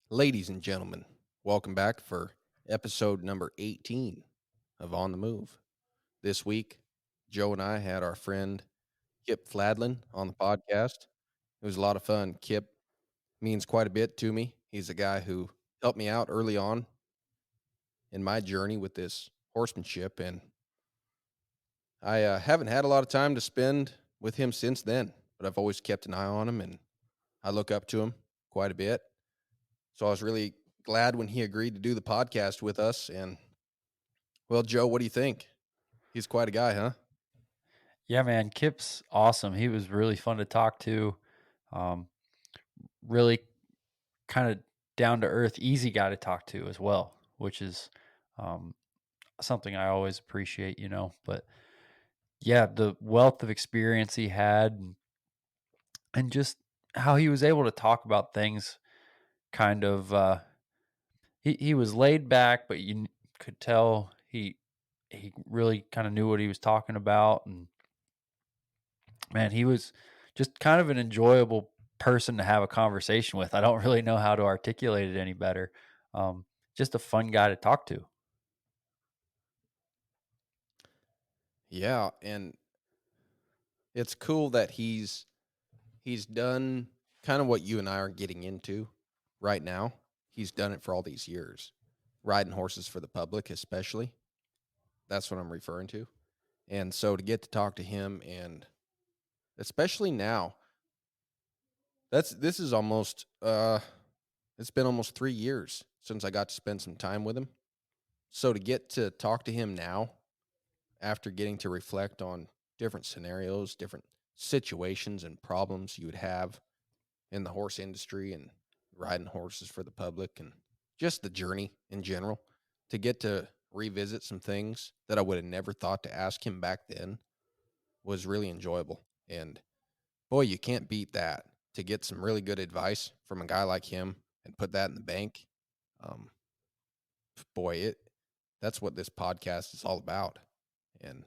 Ladies and gentlemen, welcome back for episode number 18 of On the Move. This week, Joe and I had our friend Kip Fladland on the podcast. It was a lot of fun. Kip means quite a bit to me. He's a guy who helped me out early on in my journey with this horsemanship, and I haven't had a lot of time to spend with him since then, but I've always kept an eye on him, and I look up to him quite a bit. So I was really glad when he agreed to do the podcast with us. And well, Joe, what do you think? He's quite a guy, huh? Yeah, man, Kip's awesome. He was really fun to talk to. Um, really kind of down to earth, easy guy to talk to as well, which is um, something I always appreciate. But yeah, the wealth of experience he had and just how he was able to talk about things kind of, he was laid back, but could tell he really kind of knew what he was talking about. And man, he was just kind of an enjoyable person to have a conversation with. I don't really know how to articulate it any better. Um, just a fun guy to talk to. Yeah, and it's cool that he's done kind of what you and I are getting into right now. He's done it for all these years. Riding horses for the public, especially. That's what I'm referring to. And so to get to talk to him, and especially now, this is almost it's been almost 3 years since I got to spend some time with him. So to get to talk to him now, after getting to reflect on different scenarios, different situations and problems you would have in the horse industry and riding horses for the public and just the journey in general, to get to revisit some things that I would have never thought to ask him back then was really enjoyable. And boy, you can't beat that. To get some really good advice from a guy like him and put that in the bank, um, boy, that's what this podcast is all about. And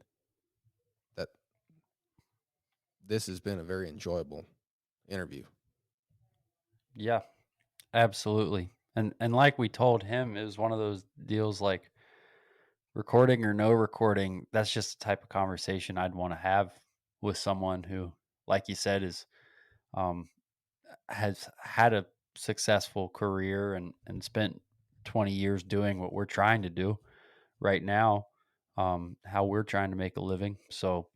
that this has been a very enjoyable interview. Yeah, absolutely. And like we told him, it was one of those deals like recording or no recording. That's just the type of conversation I'd want to have with someone who, like you said, is um, has had a successful career and spent 20 years doing what we're trying to do right now, how we're trying to make a living. So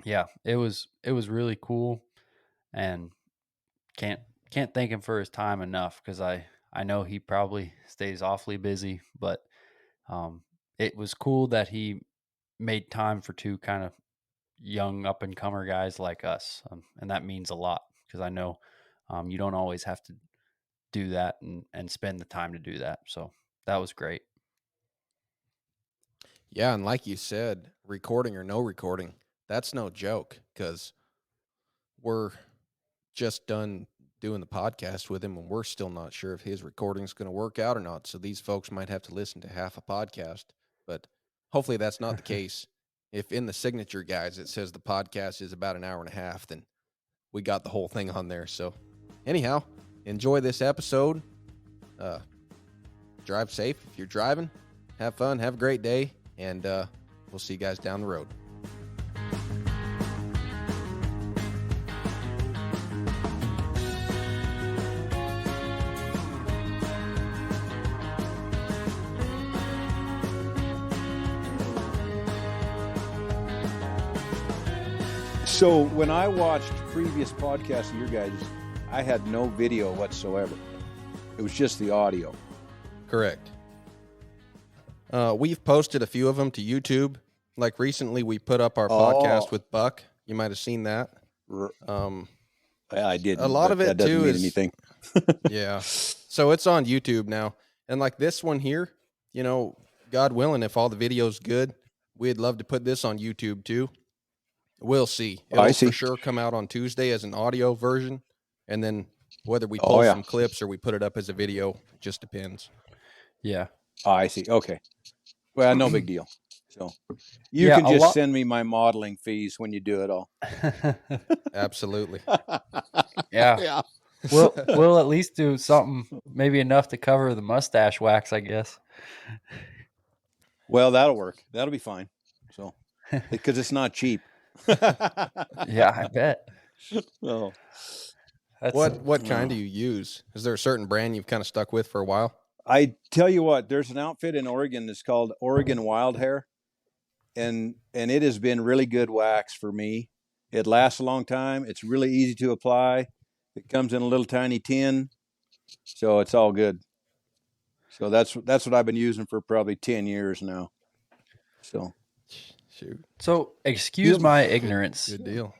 yeah, it was really cool, and can't can't thank him for his time enough because I know he probably stays awfully busy, but it was cool that he made time for two kind of young up and comer guys like us, and that means a lot because I know you don't always have to do that and spend the time to do that. So that was great. Yeah, and like you said, recording or no recording, that's no joke because we're just done doing the podcast with him and we're still not sure if his recording's going to work out or not. So these folks might have to listen to half a podcast, but hopefully that's not the case. If in the signature guides it says the podcast is about an hour and a half, then we got the whole thing on there. So anyhow, enjoy this episode. Uh, drive safe if you're driving. Have fun. Have a great day. And we'll see you guys down the road. So when I watched previous podcasts of your guys, I had no video whatsoever. It was just the audio. Correct. We've posted a few of them to YouTube. Like recently, we put up our podcast with Buck. You might have seen that. I didn't. A lot of it that doesn't too mean is anything. yeah. So it's on YouTube now, and like this one here, God willing, if all the video's good, we'd love to put this on YouTube too. We'll see. It'll for sure come out on Tuesday as an audio version, and then whether we post some clips or we put it up as a video, it just depends. Yeah. I see. Okay. Well, no big deal. So you can just send me my modeling fees when you do it all. Absolutely. Yeah. We'll at least do something, maybe enough to cover the mustache wax, I guess. Well, that'll work. That'll be fine. So, because it's not cheap. Yeah, I bet. Oh. That's What kind do you use? Is there a certain brand you've kind of stuck with for a while? I tell you what, there's an outfit in Oregon that's called Oregon Wild Hair, and it has been really good wax for me. It lasts a long time. It's really easy to apply. It comes in a little tiny tin, so it's all good. So that's what I've been using for probably 10 years now. So, Shoot, so. Excuse my ignorance. good deal.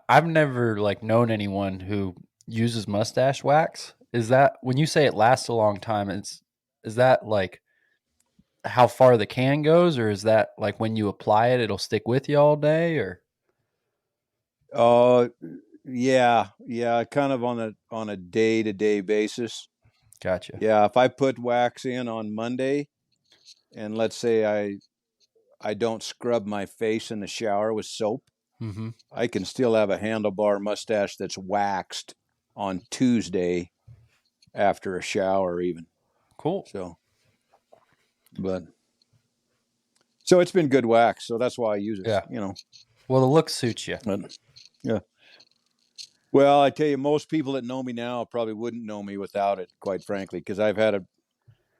I've never like known anyone who uses mustache wax. Is that when you say it lasts a long time? Is that like how far the can goes, or is that like when you apply it, it'll stick with you all day? Or yeah, kind of on a day-to-day basis. gotcha. Yeah, if I put wax in on Monday, and let's say I don't scrub my face in the shower with soap, Mm-hmm. I can still have a handlebar mustache that's waxed on Tuesday after a shower, even. Cool. So it's been good wax, so that's why I use it. Yeah. Well, the look suits you. Yeah. Well, I tell you, most people that know me now probably wouldn't know me without it, quite frankly, because I've had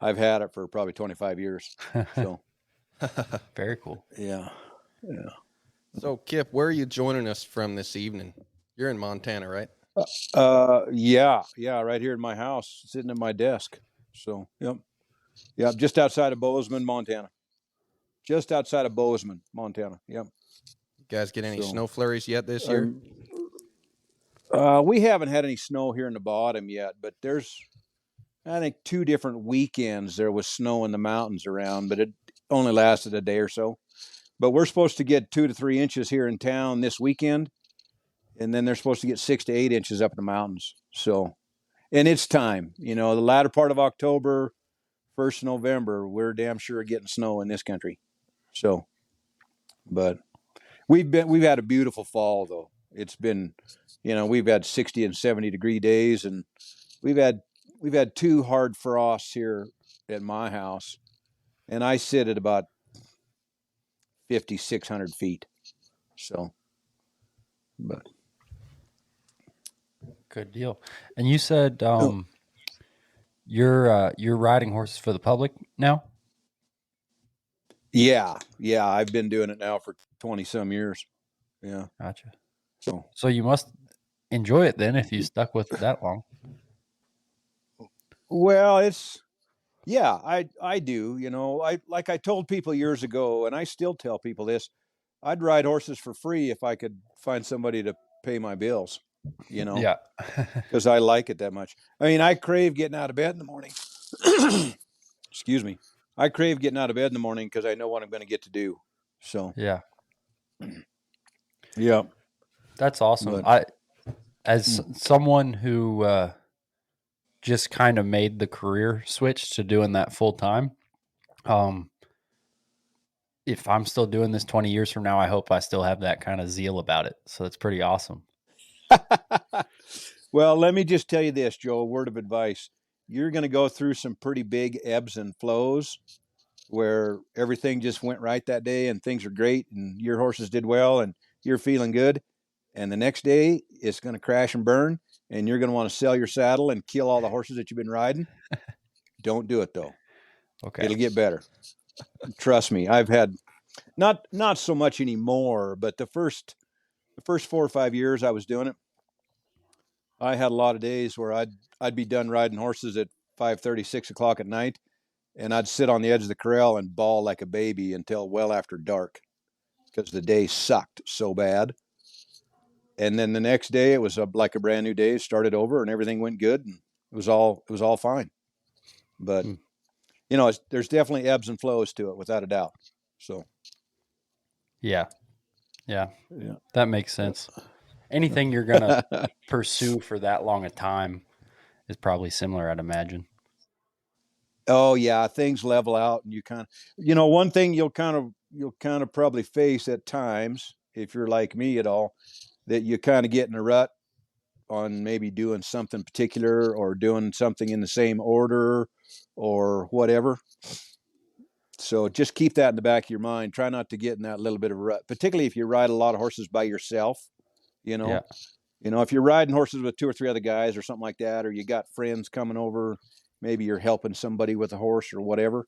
it for probably 25 years. So Very cool. yeah. So, Kip, where are you joining us from this evening? You're in Montana, right? Yeah, right here in my house, sitting at my desk. So, yep, just outside of Bozeman, Montana. Just outside of Bozeman, Montana. Yep. You guys get any snow flurries yet this year? We haven't had any snow here in the bottom yet, but there's, I think, 2 different weekends there was snow in the mountains around, but it only lasted a day or so. But we're supposed to get 2 to 3 inches here in town this weekend, and then they're supposed to get 6 to 8 inches up in the mountains. So, and it's time. The latter part of October, 1st November, we're damn sure getting snow in this country. So, but we've had a beautiful fall though. It's been, we've had 60 and 70 degree days, and we've had 2 hard frosts here at my house, and I sit at about 5,600 feet. So, but Good deal. And you said you're riding horses for the public now? yeah, I've been doing it now for 20 some years. Yeah. Gotcha. So you must enjoy it then if you stuck with it that long. well, I do. I told people years ago, and I still tell people this, I'd ride horses for free if I could find somebody to pay my bills, Yeah. because I like it that much. I mean, I crave getting out of bed in the morning. Excuse me. I crave getting out of bed in the morning because I know what I'm going to get to do. So, Yeah. yeah. That's awesome. But- As someone who just kind of made the career switch to doing that full time, if I'm still doing this 20 years from now, I hope I still have that kind of zeal about it. So it's pretty awesome. Well, let me just tell you this, Joe, a word of advice. You're going to go through some pretty big ebbs and flows where everything just went right that day and things are great and your horses did well and you're feeling good. And the next day it's going to crash and burn and you're going to want to sell your saddle and kill all the horses that you've been riding. Don't do it though. Okay. It'll get better. Trust me. I've had not so much anymore, but the first 4 or 5 years I was doing it, I had a lot of days where I'd be done riding horses at 5:30, 6 o'clock at night, and I'd sit on the edge of the corral and bawl like a baby until well after dark because the day sucked so bad. And then the next day it was like a brand new day. It started over and everything went good and it was all fine. But there's definitely ebbs and flows to it without a doubt. So Yeah. That makes sense. Anything you're going to pursue for that long a time is probably similar, I'd imagine. Oh yeah, things level out, and you kind of, one thing you'll kind of probably face at times if you're like me at all, that you kind of get in a rut on maybe doing something particular or doing something in the same order or whatever. So just keep that in the back of your mind. Try not to get in that little bit of a rut, particularly if you ride a lot of horses by yourself. Yeah. If you're riding horses with 2 or 3 other guys or something like that, or you got friends coming over, maybe you're helping somebody with a horse or whatever,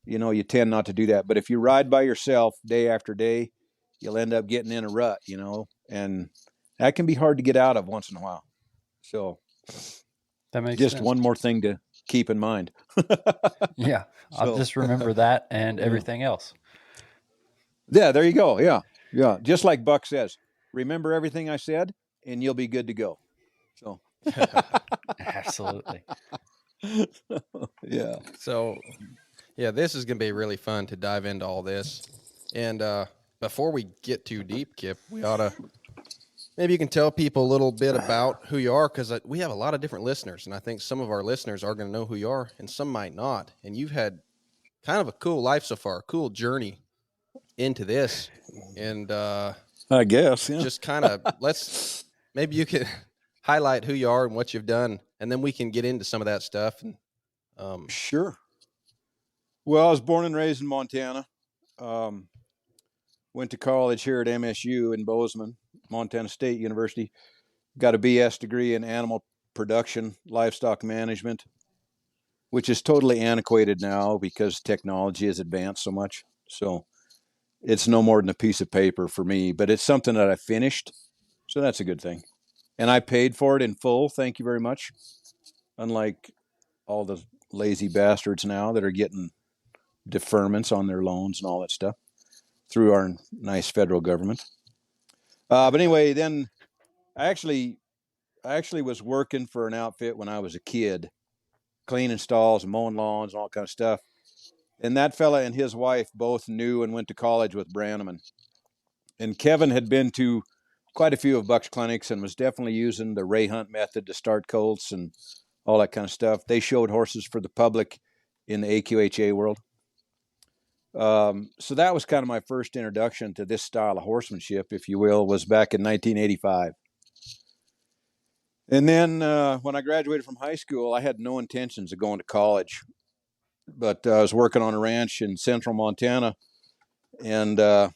you tend not to do that. But if you ride by yourself day after day, you'll end up getting in a rut, and that can be hard to get out of once in a while. So That makes just sense. one more thing to keep in mind. Yeah. I'll just remember that and everything else. Yeah, there you go. Yeah. Yeah. Just like Buck says, remember everything I said and you'll be good to go. So Absolutely. yeah. So, yeah, this is going to be really fun to dive into all this. And before we get too deep, Kip, we ought to maybe you can tell people a little bit about who you are, because we have a lot of different listeners, and I think some of our listeners are going to know who you are and some might not. And you've had kind of a cool life so far, a cool journey into this. And I guess, yeah. just kind of maybe you could highlight who you are and what you've done, and then we can get into some of that stuff. And Sure. Well, I was born and raised in Montana. Went to college here at MSU in Bozeman, Montana State University. Got a BS degree in animal production, livestock management, which is totally antiquated now because technology has advanced so much. So it's no more than a piece of paper for me, but it's something that I finished. So that's a good thing. And I paid for it in full. Thank you very much. Unlike all the lazy bastards now that are getting deferments on their loans and all that stuff through our nice federal government. But anyway, then I actually was working for an outfit when I was a kid, cleaning stalls and mowing lawns and all kind of stuff. And that fella and his wife both knew and went to college with Brannaman. And Kevin had been to quite a few of Buck's clinics and was definitely using the Ray Hunt method to start colts and all that kind of stuff. They showed horses for the public in the AQHA world. So that was kind of my first introduction to this style of horsemanship, if you will, was back in 1985. And then when I graduated from high school, I had no intentions of going to college, but I was working on a ranch in central Montana, and the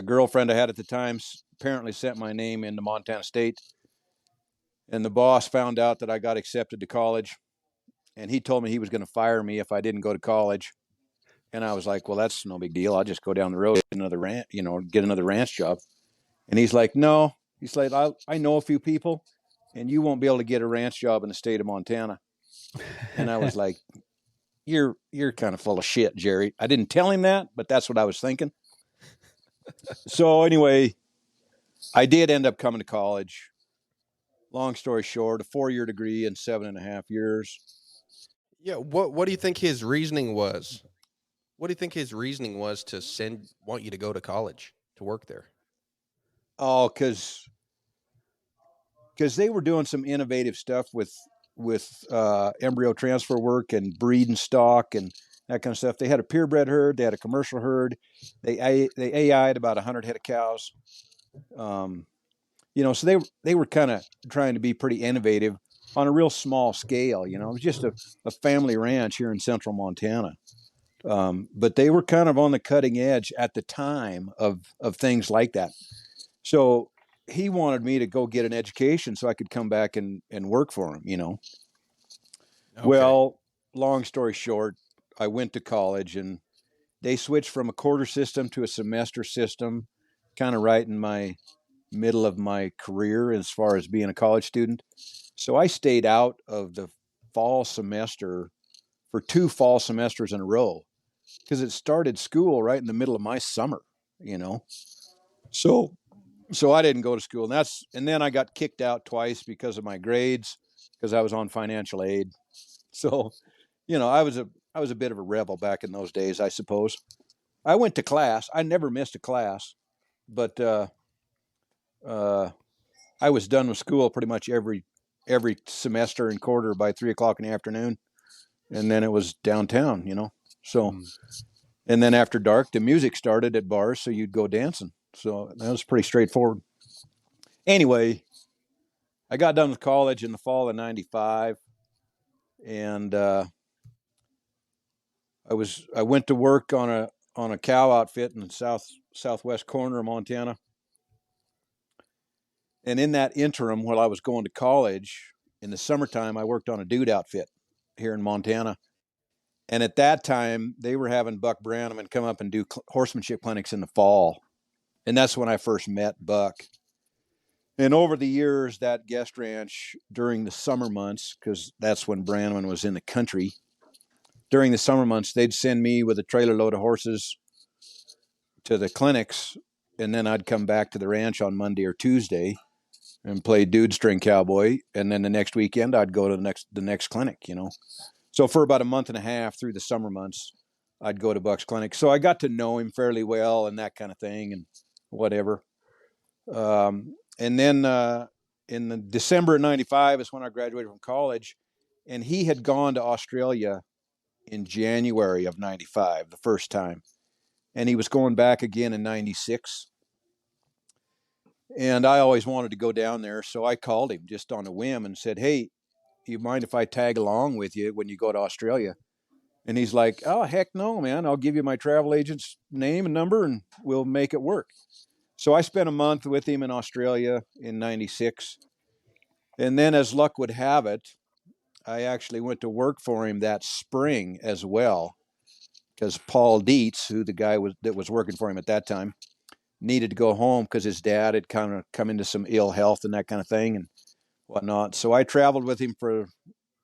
girlfriend I had at the time apparently sent my name into Montana State, and the boss found out that I got accepted to college, and he told me he was going to fire me if I didn't go to college. And I was like, well, that's no big deal. I'll just go down the road, get another ranch job. And he's like, no. He's like, I know a few people, and you won't be able to get a ranch job in the state of Montana. And I was like, you're kind of full of shit, Jerry. I didn't tell him that, but that's what I was thinking. So anyway, I did end up coming to college. Long story short, a 4-year degree in 7.5 years. yeah, what do you think his reasoning was? What do you think his reasoning was to want you to go to college to work there? Oh, because they were doing some innovative stuff with embryo transfer work and breeding stock and that kind of stuff. They had a purebred herd. They had a commercial herd. They AI'd about 100 head of cows. So they were kind of trying to be pretty innovative on a real small scale. It was just a family ranch here in central Montana. But they were kind of on the cutting edge at the time of things like that. So he wanted me to go get an education so I could come back and work for him, Okay. Well, long story short, I went to college and they switched from a quarter system to a semester system, kind of right in my middle of my career as far as being a college student. So I stayed out of the fall semester for 2 fall semesters in a row because it started school right in the middle of my summer, So I didn't go to school, and then I got kicked out twice because of my grades, because I was on financial aid. So, I was a bit of a rebel back in those days, I suppose. I went to class. I never missed a class, but I was done with school pretty much every semester and quarter by 3:00 in the afternoon, and then it was downtown, So, and then after dark, the music started at bars, so you'd go dancing. So that was pretty straightforward. Anyway, I got done with college in the fall of '95, and I went to work on a cow outfit in the southwest corner of Montana. And in that interim, while I was going to college, in the summertime, I worked on a dude outfit here in Montana. And at that time, they were having Buck Brannaman come up and do horsemanship clinics in the fall. And that's when I first met Buck. And over the years, that guest ranch during the summer months, because that's when Brannaman was in the country, during the summer months, they'd send me with a trailer load of horses to the clinics. And then I'd come back to the ranch on Monday or Tuesday and play dude string cowboy. And then the next weekend, I'd go to the next clinic, you know. So for about a month and a half through the summer months, I'd go to Buck's clinic. So I got to know him fairly well and that kind of thing and whatever. And then in the December of '95 is when I graduated from college. And he had gone to Australia in January of '95, the first time. And he was going back again in '96. And I always wanted to go down there. So I called him just on a whim and said, hey, you mind if I tag along with you when you go to Australia? And he's like, oh, heck no, man. I'll give you my travel agent's name and number and we'll make it work. So I spent a month with him in Australia in '96. And then as luck would have it, I actually went to work for him that spring as well, because Paul Dietz, who the guy that was working for him at that time, needed to go home because his dad had kind of come into some ill health and that kind of thing and whatnot. So I traveled with him for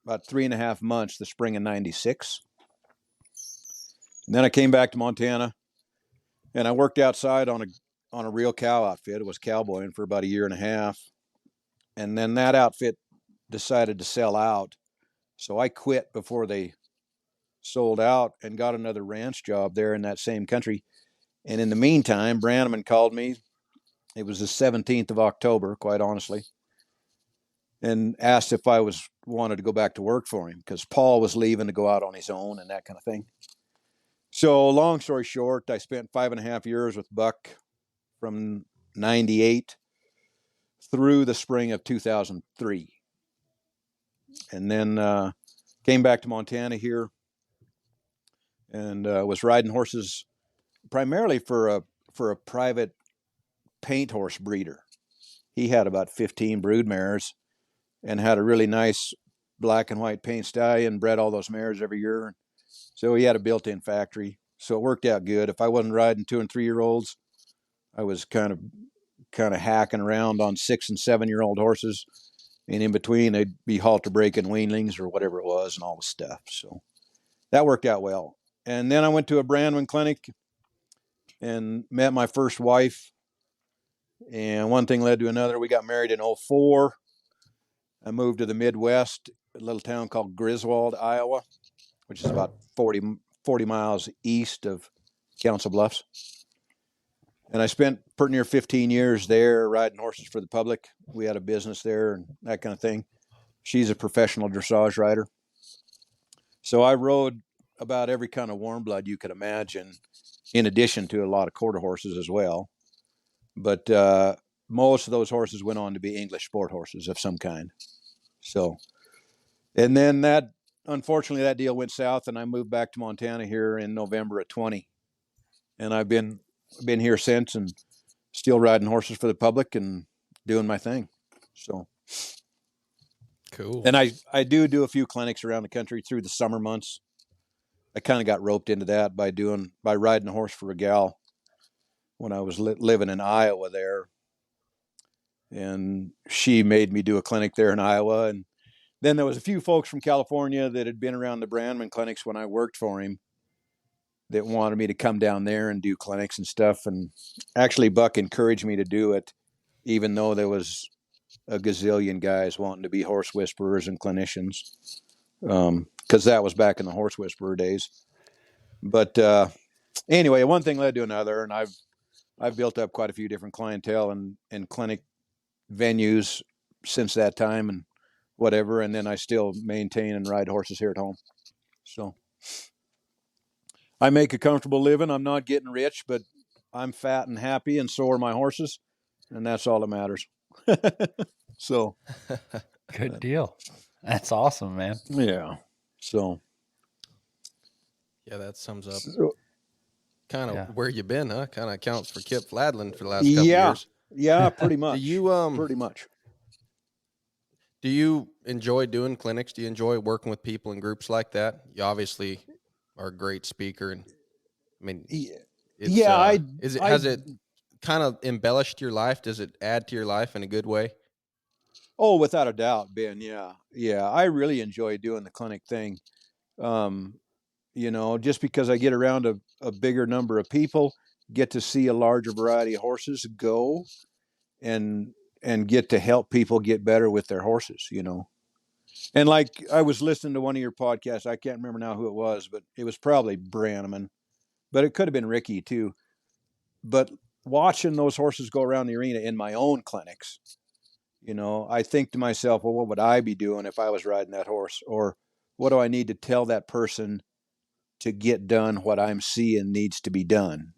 about 3.5 months, the spring of '96. And then I came back to Montana and I worked outside on a real cow outfit. It was cowboying for about 1.5 years. And then that outfit decided to sell out. So I quit before they sold out and got another ranch job there in that same country. And in the meantime, Brannaman called me. It was the 17th of October, quite honestly, and asked if I wanted to go back to work for him because Paul was leaving to go out on his own and that kind of thing. So long story short, I spent 5.5 years with Buck from '98 through the spring of 2003. And then came back to Montana here and was riding horses primarily for a private paint horse breeder. He had about 15 brood mares and had a really nice black and white paint stallion, bred all those mares every year. So he had a built-in factory. So it worked out good. If I wasn't riding 2 and 3-year-olds, I was kind of hacking around on 6 and 7-year-old horses. And in between, they'd be halter breaking weanlings or whatever it was and all the stuff. So that worked out well. And then I went to a Brannaman clinic and met my first wife. And one thing led to another. We got married in '04. I moved to the Midwest, a little town called Griswold, Iowa, which is about 40 miles east of Council Bluffs. And I spent pretty near 15 years there riding horses for the public. We had a business there and that kind of thing. She's a professional dressage rider. So I rode about every kind of warm blood you could imagine, in addition to a lot of quarter horses as well. But most of those horses went on to be English sport horses of some kind. So, and then unfortunately, that deal went south, and I moved back to Montana here in November of '20. And I've been here since, and still riding horses for the public and doing my thing. So cool. And I do a few clinics around the country through the summer months. I kind of got roped into that by riding a horse for a gal when I was living in Iowa there. And she made me do a clinic there in Iowa. And then there was a few folks from California that had been around the Brannaman clinics when I worked for him that wanted me to come down there and do clinics and stuff. And actually, Buck encouraged me to do it, even though there was a gazillion guys wanting to be horse whisperers and clinicians, because that was back in the horse whisperer days. But anyway, one thing led to another, and I've built up quite a few different clientele and clinic venues since that time and whatever. And then I still maintain and ride horses here at home. So I make a comfortable living. I'm not getting rich, but I'm fat and happy, and so are my horses. And that's all that matters. So Good deal. That's awesome, man. yeah. So, Yeah, that sums up so kind of Yeah. where you been, huh? Kind of accounts for Kip Fladland for the last couple yeah, years. yeah, pretty Do much. you Pretty much. do you enjoy doing clinics? Do you enjoy working with people in groups like that? You obviously are a great speaker, and I mean, Yeah, it's yeah, is it I, has it kind of embellished your life? Does it add to your life in a good way? oh, without a doubt, Ben. Yeah, yeah, I really enjoy doing the clinic thing. Um, just because I get around a bigger number of people, get to see a larger variety of horses go, and get to help people get better with their horses. And like I was listening to one of your podcasts, I can't remember now who it was, but it was probably Brannaman, but it could have been Ricky too. But watching those horses go around the arena in my own clinics, I think to myself, well, what would I be doing if I was riding that horse? Or what do I need to tell that person to get done what I'm seeing needs to be done,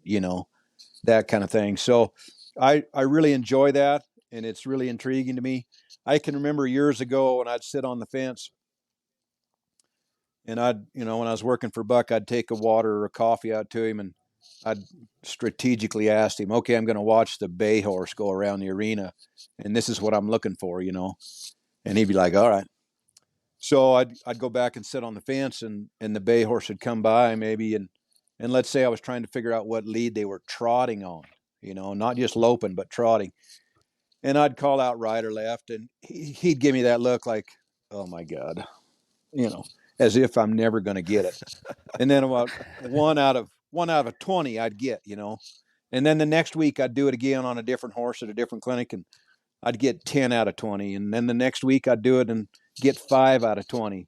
that kind of thing. So I really enjoy that, and it's really intriguing to me. I can remember years ago when I'd sit on the fence and when I was working for Buck, I'd take a water or a coffee out to him, and I'd strategically ask him, okay, I'm going to watch the bay horse go around the arena, and this is what I'm looking for, and he'd be like, all right. So I'd go back and sit on the fence, and the bay horse would come by maybe, and let's say I was trying to figure out what lead they were trotting on, not just loping but trotting, and I'd call out right or left, and he'd give me that look like, oh my God, as if I'm never going to get it. And then about one out of 20 I'd get, and then the next week I'd do it again on a different horse at a different clinic, and I'd get 10 out of 20, and then the next week I'd do it and get 5 out of 20.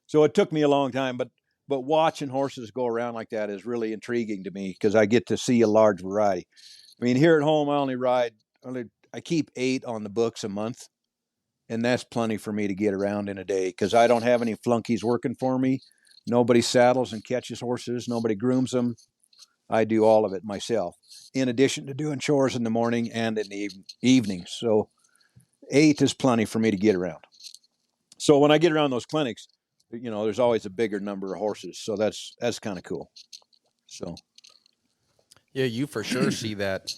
So it took me a long time, but watching horses go around like that is really intriguing to me because I get to see a large variety. I mean, here at home I keep 8 on the books a month, and that's plenty for me to get around in a day because I don't have any flunkies working for me. Nobody saddles and catches horses. Nobody grooms them. I do all of it myself, in addition to doing chores in the morning and in the evenings. So 8 is plenty for me to get around. So when I get around those clinics, there's always a bigger number of horses. So that's kind of cool. So Yeah, you for sure see that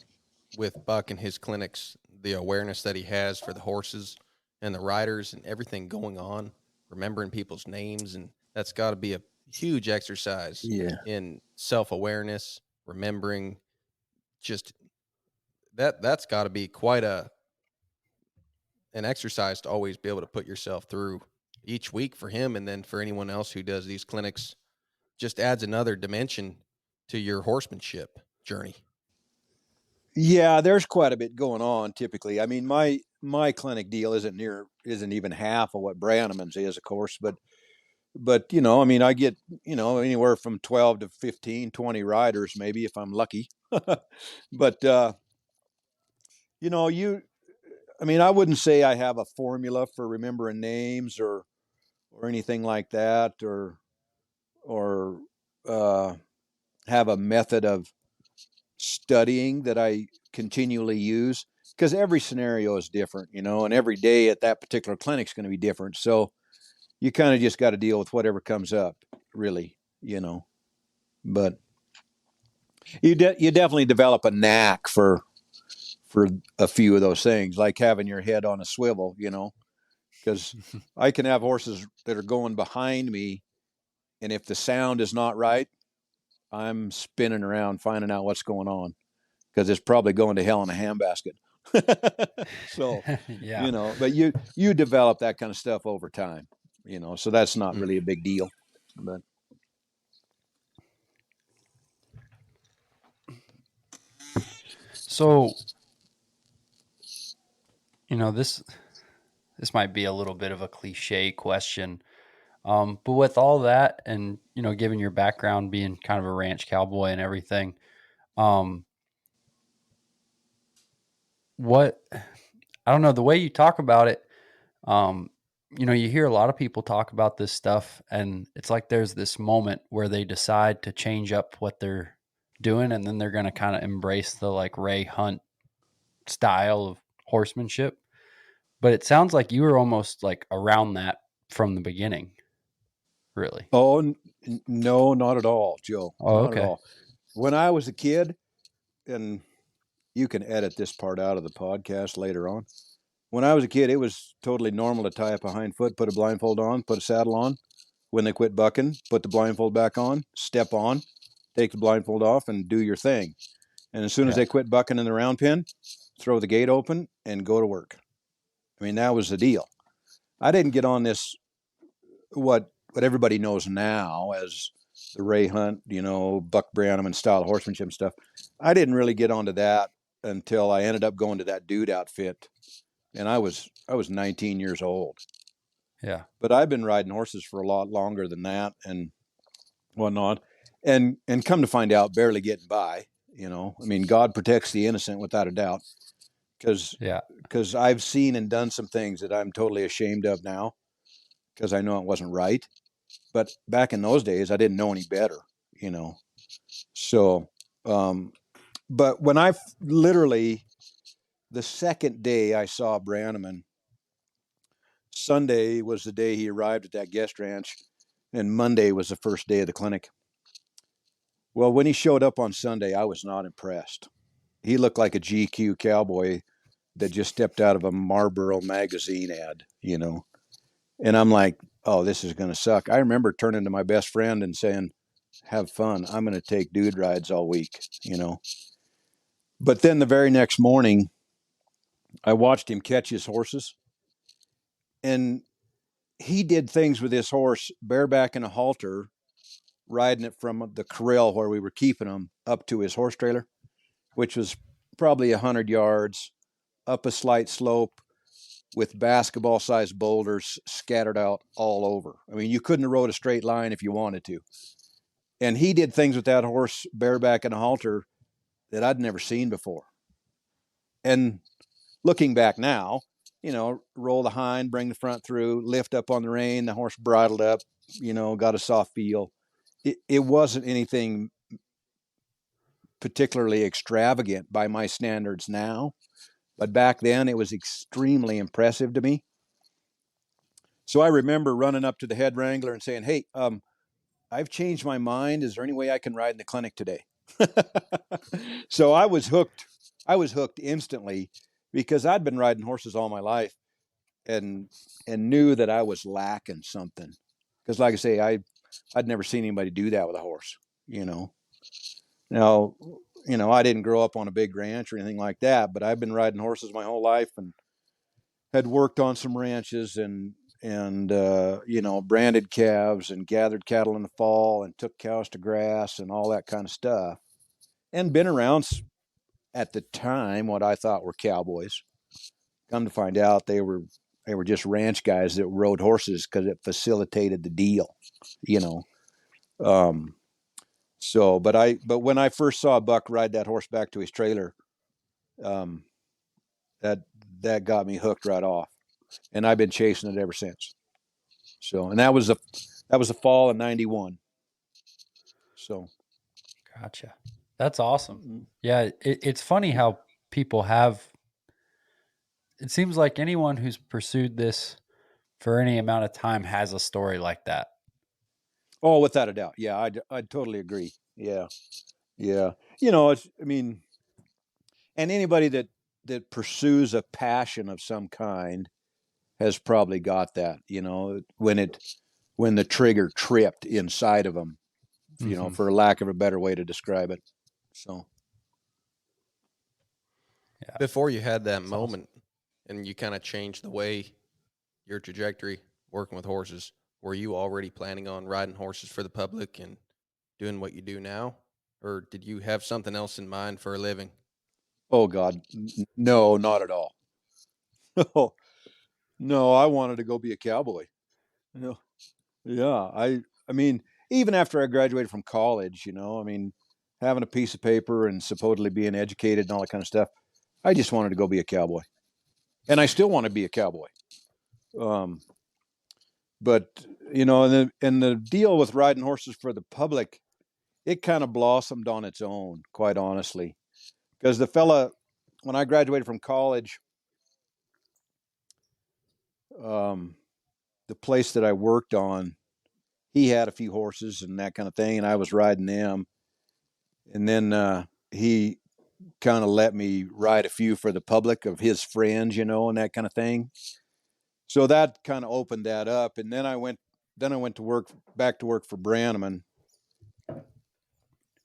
with Buck and his clinics, the awareness that he has for the horses and the riders and everything going on, remembering people's names, and that's got to be a huge exercise yeah, in self-awareness, remembering just that's got to be quite an exercise to always be able to put yourself through each week for him, and then for anyone else who does these clinics, just adds another dimension to your horsemanship journey. yeah, there's quite a bit going on. Typically, I mean, my clinic deal isn't even half of what Brannaman's is, of course, but I mean, I get anywhere from 12 to 15, 20 riders maybe if I'm lucky. But you I mean, I wouldn't say I have a formula for remembering names or anything like that, or uh, have a method of studying that I continually use because every scenario is different, and every day at that particular clinic is going to be different. So you kind of just got to deal with whatever comes up, really, But you definitely develop a knack for a few of those things, like having your head on a swivel, because I can have horses that are going behind me, and if the sound is not right, I'm spinning around finding out what's going on because it's probably going to hell in a handbasket. So, Yeah. but you develop that kind of stuff over time, so that's not Mm. really a big deal. But So, this might be a little bit of a cliche question. But with all that and, given your background being kind of a ranch cowboy and everything, um, what, I don't know, the way you talk about it, um, you hear a lot of people talk about this stuff and it's like there's this moment where they decide to change up what they're doing and then they're going to kind of embrace the like Ray Hunt style of horsemanship. But it sounds like you were almost like around that from the beginning, really. Oh, no, not at all, Joe. Oh, Not at okay. all. When I was a kid, and you can edit this part out of the podcast later on. When I was a kid, it was totally normal to tie up a hind foot, put a blindfold on, put a saddle on. When they quit bucking, put the blindfold back on, step on, take the blindfold off, and do your thing. And as soon as Yeah. they quit bucking in the round pen, throw the gate open and go to work. I mean, that was the deal. I didn't get on this what everybody knows now as the Ray Hunt, Buck Brannaman style horsemanship stuff. I didn't really get onto that until I ended up going to that dude outfit, and I was 19 years old. Yeah. But I've been riding horses for a lot longer than that and whatnot, and come to find out, barely getting by. I mean, God protects the innocent without a doubt, Yeah. because I've seen and done some things that I'm totally ashamed of now, because I know it wasn't right. But back in those days, I didn't know any better. So, but when I literally, the second day I saw Brannaman, Sunday was the day he arrived at that guest ranch, and Monday was the first day of the clinic. Well, when he showed up on Sunday, I was not impressed. He looked like a GQ cowboy that just stepped out of a Marlboro magazine ad, And I'm like, oh, this is going to suck. I remember turning to my best friend and saying, have fun. I'm going to take dude rides all week. But then the very next morning, I watched him catch his horses, and he did things with his horse bareback in a halter, riding it from the corral where we were keeping him up to his horse trailer, which was probably 100 yards up a slight slope with basketball-sized boulders scattered out all over. I mean, you couldn't have rode a straight line if you wanted to. And he did things with that horse bareback in a halter that I'd never seen before. And looking back now, roll the hind, bring the front through, lift up on the rein, the horse bridled up, got a soft feel. It wasn't anything particularly extravagant by my standards now, but back then it was extremely impressive to me. So I remember running up to the head wrangler and saying, hey, I've changed my mind. Is there any way I can ride in the clinic today? So I was hooked. I was hooked instantly, because I'd been riding horses all my life, and knew that I was lacking something. Because like I say, I'd never seen anybody do that with a horse. Now, I didn't grow up on a big ranch or anything like that, but I've been riding horses my whole life, and had worked on some ranches, and branded calves and gathered cattle in the fall and took cows to grass and all that kind of stuff, and been around at the time what I thought were cowboys. Come to find out, they were just ranch guys that rode horses because it facilitated the deal, you know. So, but when I first saw Buck ride that horse back to his trailer, um, that got me hooked right off, and I've been chasing it ever since. So, and that was the fall of '91. So, Gotcha. That's awesome. Yeah. It's funny how people have, it seems like anyone who's pursued this for any amount of time has a story like that. oh, without a doubt, yeah, I totally agree. Yeah, yeah. I mean, and anybody that pursues a passion of some kind has probably got that. When the trigger tripped inside of them, Mhm. for lack of a better way to describe it. So, Yeah. Before you had that That's moment and you kind of changed the way your trajectory working with horses, were you already planning on riding horses for the public and doing what you do now? Or did you have something else in mind for a living? oh God, no, not at all. No, no, I wanted to go be a cowboy. No, yeah, I mean, even after I graduated from college, I mean, having a piece of paper and supposedly being educated and all that kind of stuff, I just wanted to go be a cowboy, and I still want to be a cowboy. Um, but and the deal with riding horses for the public, it kind of blossomed on its own, quite honestly, because the fella, when I graduated from college, the place that I worked on, he had a few horses and that kind of thing, and I was riding them. And then he kind of let me ride a few for the public of his friends, you know, and that kind of thing. So that kind of opened that up. And then I went to work, back to work for Brannaman.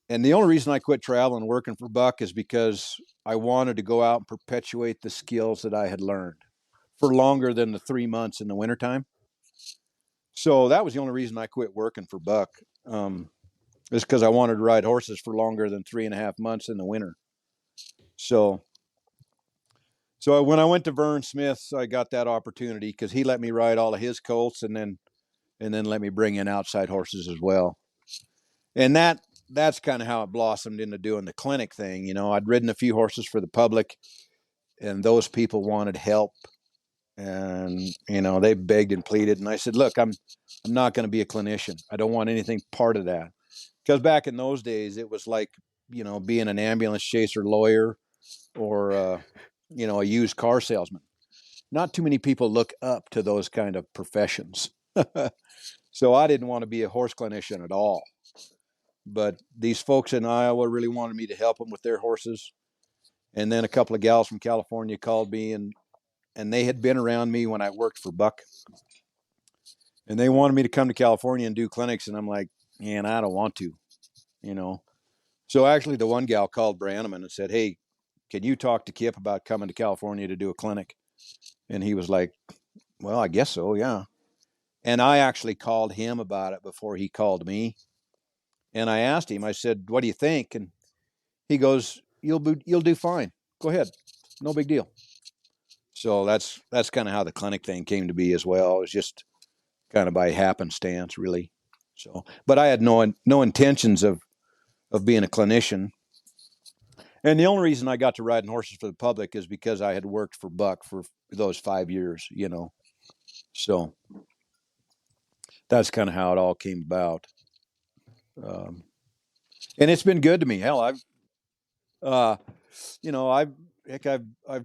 And the only reason I quit traveling and working for Buck is because I wanted to go out and perpetuate the skills that I had learned for longer than the 3 months in the wintertime. So that was the only reason I quit working for Buck. Is because I wanted to ride horses for longer than 3.5 months in the winter. So when I went to Vern Smith's, I got that opportunity because he let me ride all of his colts and then let me bring in outside horses as well. And that's kind of how it blossomed into doing the clinic thing. You know, I'd ridden a few horses for the public, and those people wanted help, and you know, they begged and pleaded, and I said, look, I'm not going to be a clinician. I don't want anything part of that. Because back in those days, it was like, you know, being an ambulance chaser lawyer or, you know, a used car salesman. Not too many people look up to those kind of professions. So I didn't want to be a horse clinician at all. But these folks in Iowa really wanted me to help them with their horses. And then a couple of gals from California called me, and they had been around me when I worked for Buck. And they wanted me to come to California and do clinics. And I'm like, man, I don't want to, you know. So actually the one gal called Brannaman and said, hey, can you talk to Kip about coming to California to do a clinic? And he was like, well, I guess so, yeah. And I actually called him about it before he called me. And I asked him, I said, what do you think? And he goes, you'll do fine. Go ahead. No big deal. So that's kind of how the clinic thing came to be as well. It was just kind of by happenstance, really. So, but I had no intentions of being a clinician. And the only reason I got to riding horses for the public is because I had worked for Buck for those 5 years, you know. So that's kind of how it all came about. And it's been good to me. Hell, I've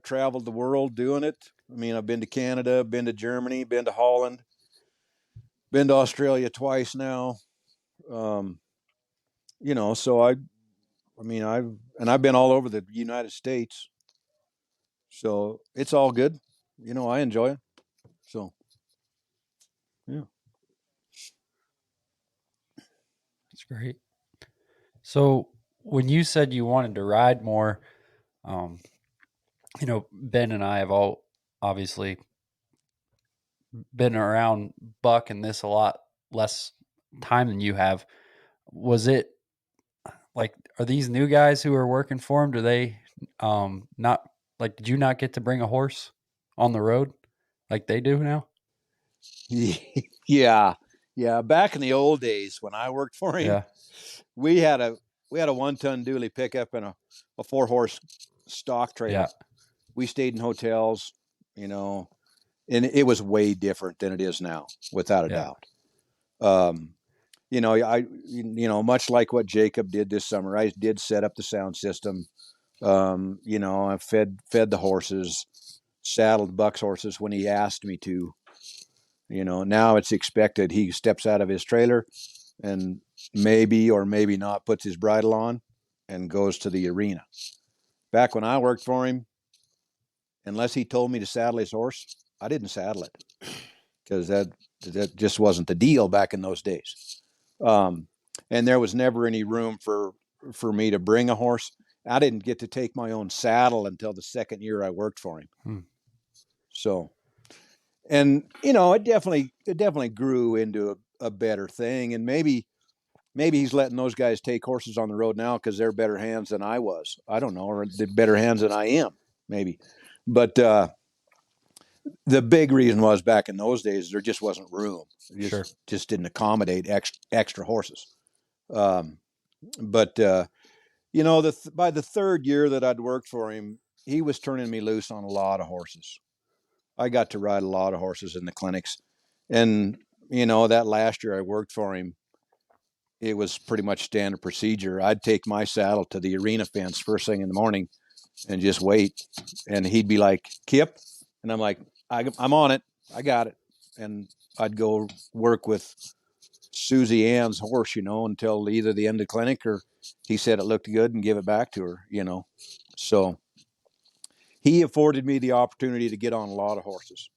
traveled the world doing it. I mean, I've been to Canada, been to Germany, been to Holland, been to Australia twice now. You know, so I've been all over the United States. So it's all good. You know, I enjoy it. So, yeah. That's great. So when you said you wanted to ride more, you know, Ben and I have all obviously been around Buck and this a lot less time than you have. Was it like, are these new guys who are working for him? Do they not like, did you not get to bring a horse on the road like they do now? Yeah. Yeah. Back in the old days when I worked for him, Yeah. we had a 1-ton dually pickup and a 4-horse stock trailer. Yeah. We stayed in hotels, you know, and it was way different than it is now, without a doubt. You know, much like what Jacob did this summer, I did set up the sound system. You know, I fed the horses, saddled Buck's horses when he asked me to. You know, now it's expected he steps out of his trailer and maybe or maybe not puts his bridle on and goes to the arena. Back when I worked for him, unless he told me to saddle his horse, I didn't saddle it because that just wasn't the deal back in those days. And there was never any room for me to bring a horse. I didn't get to take my own saddle until the second year I worked for him. So, and you know, it definitely grew into a better thing. And maybe he's letting those guys take horses on the road now because they're better hands than I was. I don't know, or they're better hands than I am, maybe. But the big reason was back in those days there just wasn't room. It just didn't accommodate extra horses. But you know, by the third year that I'd worked for him, he was turning me loose on a lot of horses. I got to ride a lot of horses in the clinics. And, you know, that last year I worked for him, it was pretty much standard procedure. I'd take my saddle to the arena fence first thing in the morning and just wait. And he'd be like, Kip. And I'm like, I'm on it. I got it. And I'd go work with Susie Ann's horse, until either the end of the clinic or he said it looked good and give it back to her, So he afforded me the opportunity to get on a lot of horses.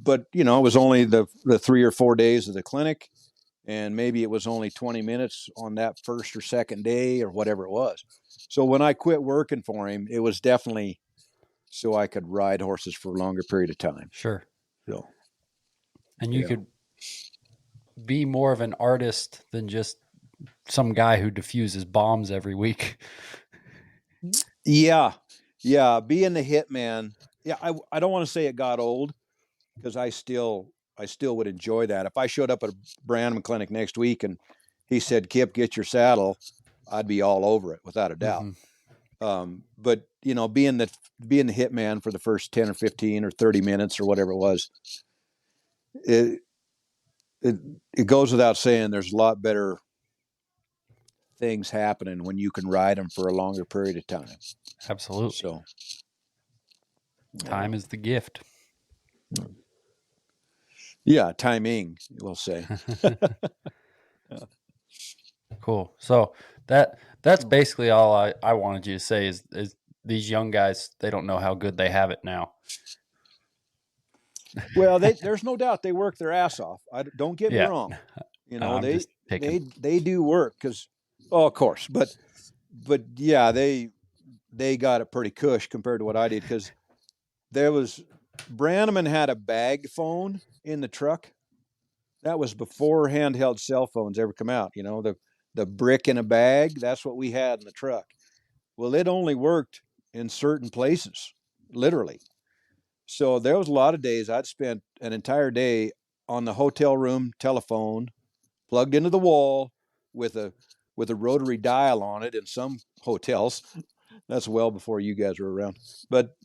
But, it was only the 3 or 4 days of the clinic, and maybe it was only 20 minutes on that first or second day or whatever it was. So when I quit working for him, it was definitely so I could ride horses for a longer period of time. Sure. So, and you could be more of an artist than just some guy who diffuses bombs every week. Yeah. Being the hitman. Yeah. I don't want to say it got old, because I still would enjoy that. If I showed up at a Brannaman clinic next week and he said, Kip, get your saddle, I'd be all over it without a doubt. But being the hitman for the first 10 or 15 or 30 minutes or whatever it was, it goes without saying there's a lot better things happening when you can ride them for a longer period of time. Absolutely. So time is the gift. Yeah, timing, we'll say. Cool. So that's basically all I wanted you to say is these young guys, they don't know how good they have it now. Well, there's no doubt they work their ass off. Don't get me wrong. They do work because, of course, but yeah, they got it pretty cush compared to what I did, because Brannaman had a bag phone in the truck. That was before handheld cell phones ever come out. The brick in a bag, that's what we had in the truck. Well, it only worked in certain places, literally. So there was a lot of days I'd spent an entire day on the hotel room telephone, plugged into the wall with a rotary dial on it in some hotels. That's well before you guys were around. But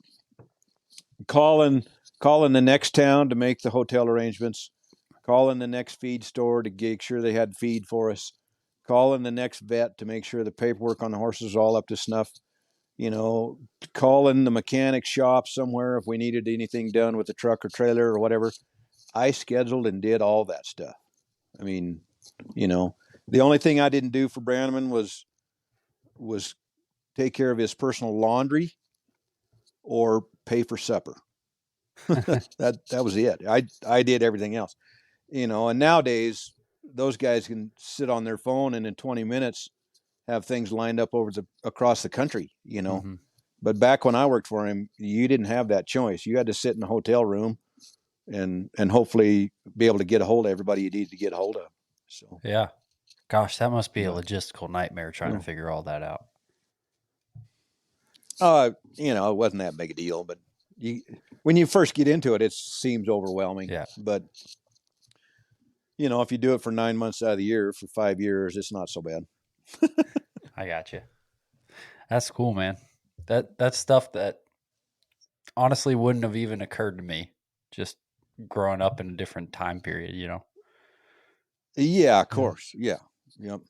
calling the next town to make the hotel arrangements, calling the next feed store to make sure they had feed for us, calling the next vet to make sure the paperwork on the horses was all up to snuff, calling the mechanic shop somewhere if we needed anything done with the truck or trailer or whatever. I scheduled and did all that stuff. I mean, the only thing I didn't do for Brannaman was take care of his personal laundry or pay for supper. that was it. I did everything else, and nowadays those guys can sit on their phone and in 20 minutes have things lined up across the country, But back when I worked for him, you didn't have that choice. You had to sit in the hotel room and hopefully be able to get a hold of everybody you needed to get a hold of. So yeah, gosh, that must be a logistical nightmare trying to figure all that out. It wasn't that big a deal, but when you first get into it, it seems overwhelming. Yeah. But if you do it for 9 months out of the year for 5 years, it's not so bad. I got you. That's cool, man. That's stuff that honestly wouldn't have even occurred to me just growing up in a different time period, Yeah, of course. Yeah. Yep.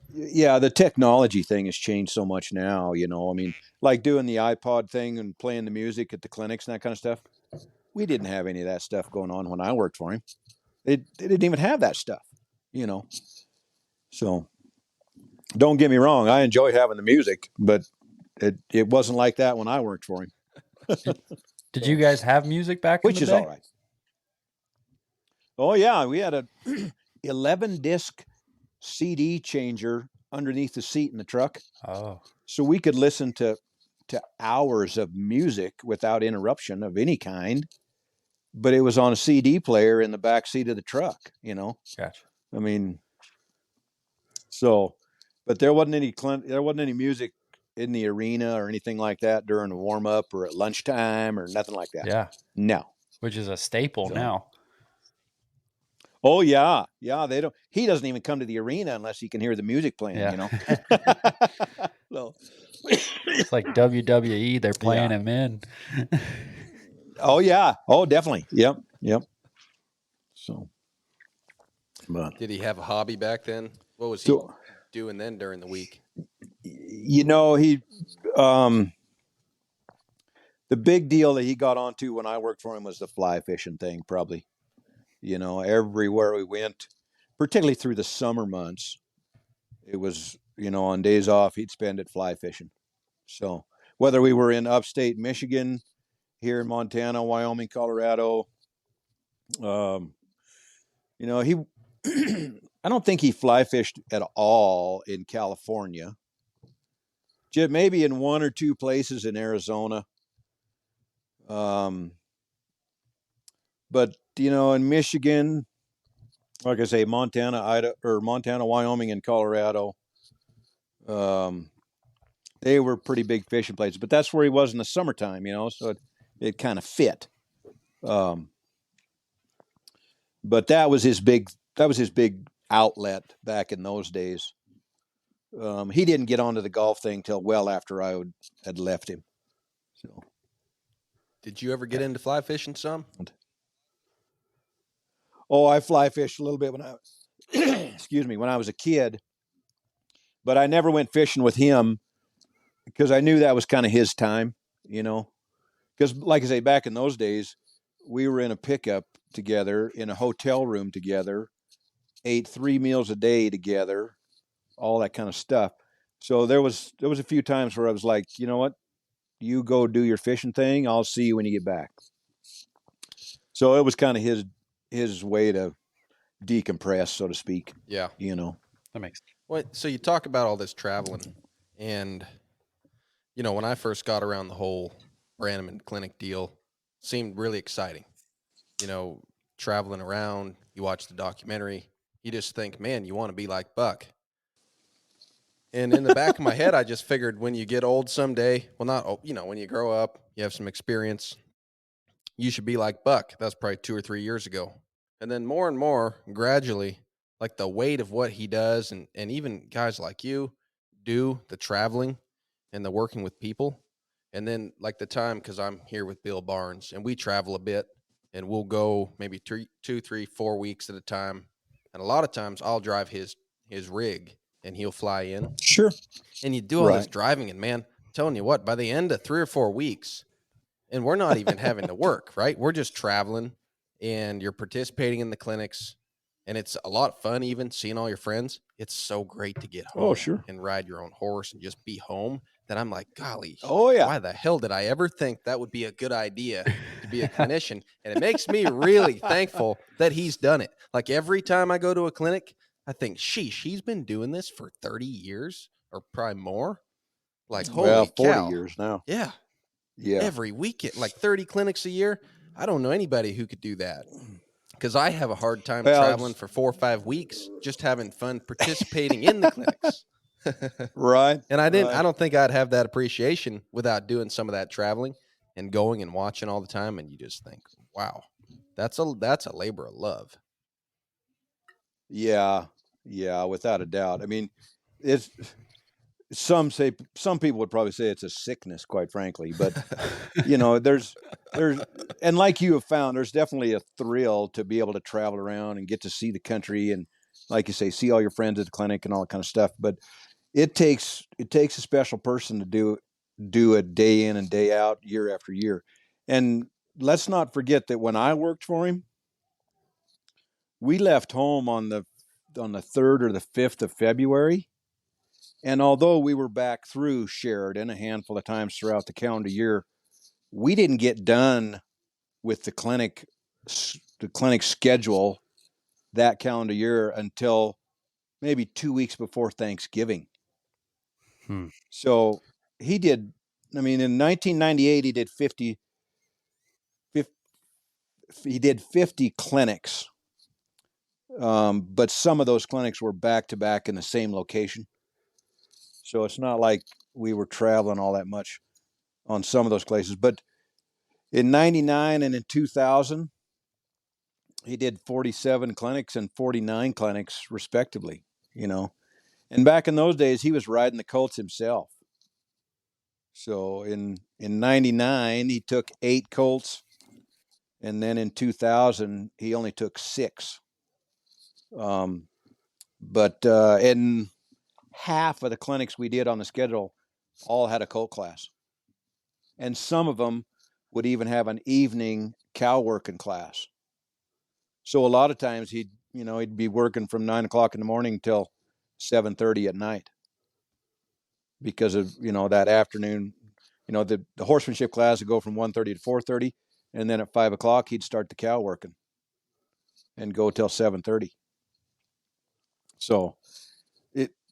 Yeah, the technology thing has changed so much now, I mean, like doing the iPod thing and playing the music at the clinics and that kind of stuff. We didn't have any of that stuff going on when I worked for him. They didn't even have that stuff, So don't get me wrong, I enjoyed having the music, but it wasn't like that when I worked for him. Did you guys have music back in the day? Which is all right. Oh yeah, we had a 11-disc CD changer underneath the seat in the truck. Oh. So we could listen to hours of music without interruption of any kind, but it was on a CD player in the back seat of the truck, Gotcha. I mean, but there wasn't any music in the arena or anything like that during the warm up or at lunchtime or nothing like that. Yeah. No. Which is a staple now. Oh yeah. He doesn't even come to the arena unless he can hear the music playing, So it's like WWE, they're playing him in. Oh yeah. Oh, definitely. Yep. So, but did he have a hobby back then? What was he doing then during the week? He The big deal that he got onto when I worked for him was the fly fishing thing, probably. Everywhere we went, particularly through the summer months, it was, on days off, he'd spend it fly fishing. So whether we were in upstate Michigan, here in Montana, Wyoming, Colorado, he, I don't think he fly fished at all in California. Just maybe in one or two places in Arizona. But in Michigan, like I say, Montana, Idaho, or Montana, Wyoming, and Colorado, they were pretty big fishing places. But that's where he was in the summertime, so it kind of fit. But that was his big outlet back in those days. He didn't get onto the golf thing till well after I had left him. So, did you ever get into fly fishing some? Oh, I fly fished a little bit when I when I was a kid, but I never went fishing with him because I knew that was kind of his time, because like I say, back in those days, we were in a pickup together, in a hotel room together, ate 3 meals a day together, all that kind of stuff. So there was a few times where I was like, you know what, you go do your fishing thing. I'll see you when you get back. So it was kind of his way to decompress, so to speak. Yeah. That makes sense. Well, so you talk about all this traveling, and when I first got around the whole Brannaman clinic deal, seemed really exciting. Traveling around, you watch the documentary, you just think, man, you want to be like Buck. And in the back of my head, I just figured when you get old someday, well, not, when you grow up, you have some experience, you should be like Buck. That's probably 2 or 3 years ago. And then more and more, gradually, like the weight of what he does, and even guys like you do the traveling and the working with people. And then like the time, because I'm here with Bill Barnes and we travel a bit, and we'll go maybe 2, 3, 4 weeks at a time. And a lot of times I'll drive his rig and he'll fly in. Sure. And you do all this driving, and man, I'm telling you what, by the end of 3 or 4 weeks, and we're not even having to work, right? We're just traveling, and you're participating in the clinics, and it's a lot of fun, even seeing all your friends. It's so great to get home and ride your own horse and just be home, that I'm like, golly, why the hell did I ever think that would be a good idea to be a clinician? And it makes me really thankful that he's done it. Like every time I go to a clinic, I think, sheesh, he's been doing this for 30 years or probably more. Like, holy 40 cow. years now. Yeah. Yeah. Every weekend, like 30 clinics a year. I don't know anybody who could do that, because I have a hard time traveling for 4 or 5 weeks, just having fun participating in the clinics. Right. And I don't think I'd have that appreciation without doing some of that traveling and going and watching all the time. And you just think, wow, that's a labor of love. Yeah. Yeah. Without a doubt. I mean, some people would probably say it's a sickness, quite frankly, but there's, and like you have found, there's definitely a thrill to be able to travel around and get to see the country. And like you say, see all your friends at the clinic and all that kind of stuff. But it takes a special person to do it day in and day out, year after year. And let's not forget that when I worked for him, we left home on the 3rd or the 5th of February. And although we were back through Sheridan a handful of times throughout the calendar year, we didn't get done with the clinic schedule that calendar year until maybe 2 weeks before Thanksgiving. So he did, in 1998, he did 50 clinics. But some of those clinics were back to back in the same location. So it's not like we were traveling all that much on some of those places. But in 99 and in 2000, he did 47 clinics and 49 clinics respectively, And back in those days, he was riding the colts himself. So in 99, he took 8 colts. And then in 2000, he only took 6. But in half of the clinics we did on the schedule all had a colt class. And some of them would even have an evening cow working class. So a lot of times he'd be working from 9 o'clock in the morning till 7:30 at night because of that afternoon. The horsemanship class would go from 1:30 to 4:30, and then at 5 o'clock he'd start the cow working and go till 7:30. So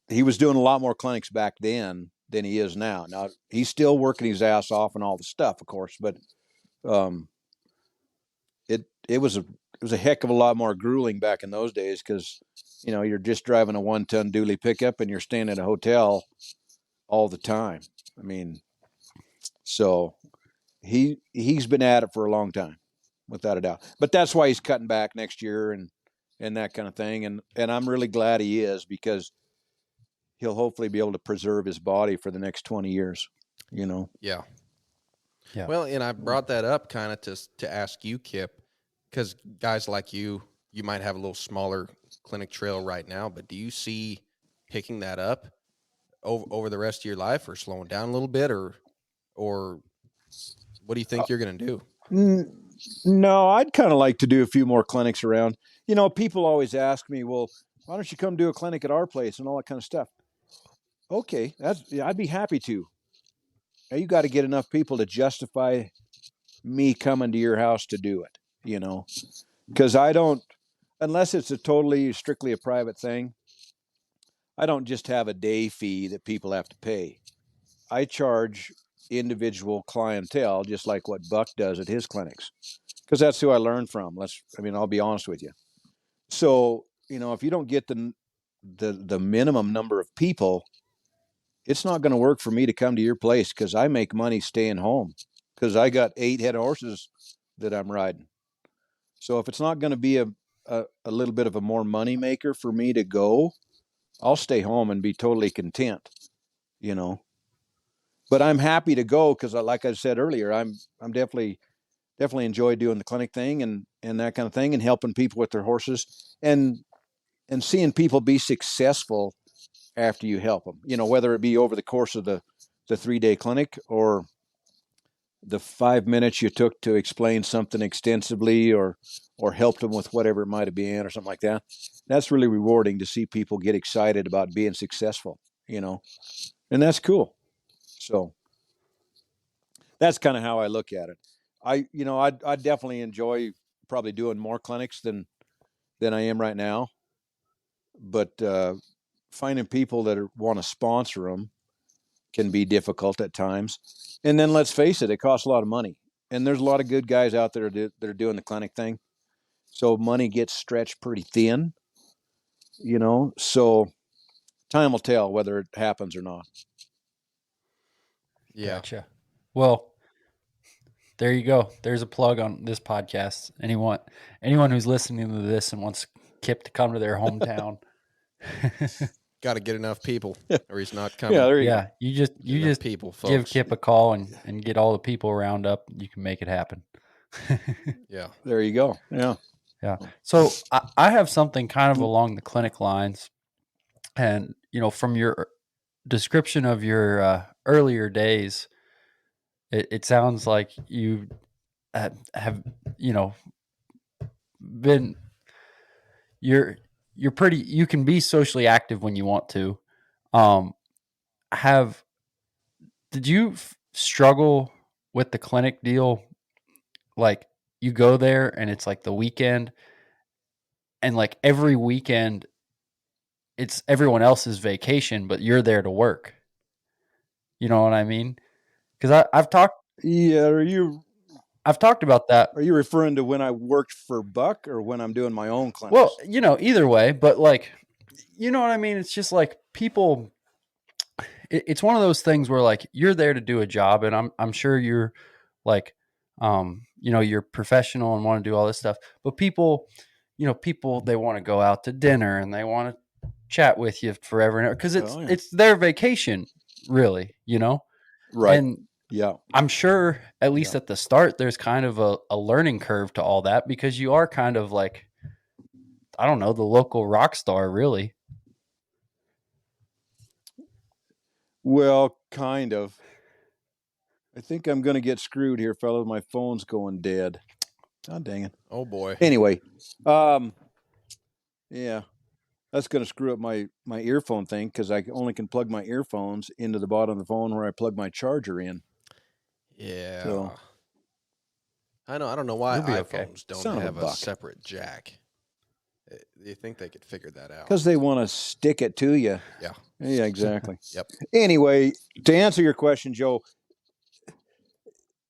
he was doing a lot more clinics back then than he is now. Now he's still working his ass off and all the stuff, of course, but it was a heck of a lot more grueling back in those days because you're just driving a 1-ton dually pickup and you're staying at a hotel all the time. I mean, so he's been at it for a long time, without a doubt. But that's why he's cutting back next year and that kind of thing. And I'm really glad he is, because he'll hopefully be able to preserve his body for the next 20 years. Yeah. Yeah. Well, and I brought that up kind of to ask you, Kip, because guys like you might have a little smaller clinic trail right now, but do you see picking that up over the rest of your life, or slowing down a little bit, or what do you think you're going to do? No, I'd kind of like to do a few more clinics around. People always ask me, well, why don't you come do a clinic at our place and all that kind of stuff? Okay, I'd be happy to. Now, you got to get enough people to justify me coming to your house to do it, because I don't, unless it's strictly a private thing, I don't just have a day fee that people have to pay. I charge individual clientele, just like what Buck does at his clinics, because that's who I learned from. I'll be honest with you. So, if you don't get the minimum number of people, it's not going to work for me to come to your place, because I make money staying home, because I got 8 head of horses that I'm riding. So if it's not going to be a little bit of a more money maker for me to go, I'll stay home and be totally content, But I'm happy to go because, like I said earlier, I'm definitely enjoy doing the clinic thing and that kind of thing, and helping people with their horses and seeing people be successful after you help them. Whether it be over the course of the 3-day clinic, or the 5 minutes you took to explain something extensively, or helped them with whatever it might have been, or something like that. That's really rewarding to see people get excited about being successful, and that's cool. So that's kind of how I look at it. I definitely enjoy probably doing more clinics than I am right now, but finding people that want to sponsor them can be difficult at times. And then let's face it costs a lot of money. And there's a lot of good guys out there that are doing the clinic thing. So money gets stretched pretty thin, so time will tell whether it happens or not. Yeah. Gotcha. Well, there you go. There's a plug on this podcast. Anyone who's listening to this and wants Kip to come to their hometown. Got to get enough people, or he's not coming. Yeah, there you go. Yeah, you just people, folks. give Kip a call and get all the people round up. You can make it happen. Yeah. There you go. Yeah. Yeah. So I have something kind of along the clinic lines, and from your description of your earlier days, it sounds like you have been you're pretty, you can be socially active when you want to. Did you struggle with the clinic deal? Like, you go there and it's like the weekend, and like every weekend it's everyone else's vacation, but you're there to work. You know what I mean? Because I've talked Yeah. I've talked about that. Are you referring to when I worked for Buck, or when I'm doing my own clinics? Well, either way, but like, you know what I mean? It's just like people, it's one of those things where like you're there to do a job, and I'm sure you're like, you're professional and want to do all this stuff, but people, they want to go out to dinner and they want to chat with you forever and ever, because it's their vacation, really, Right. And yeah, I'm sure at least at the start, there's kind of a learning curve to all that, because you are kind of like, I don't know, the local rock star, really. Well, kind of. I think I'm going to get screwed here, fellas. My phone's going dead. God dang it. Oh boy. Anyway, yeah, that's going to screw up my earphone thing because I only can plug my earphones into the bottom of the phone where I plug my charger in. Yeah. So, I don't know why You'll be okay. iPhones don't Son of a have a buck. separate jack. Do you think they could figure that out? Because they want to stick it to you. Yeah. Yeah, exactly. Yep. Anyway, to answer your question, Joe,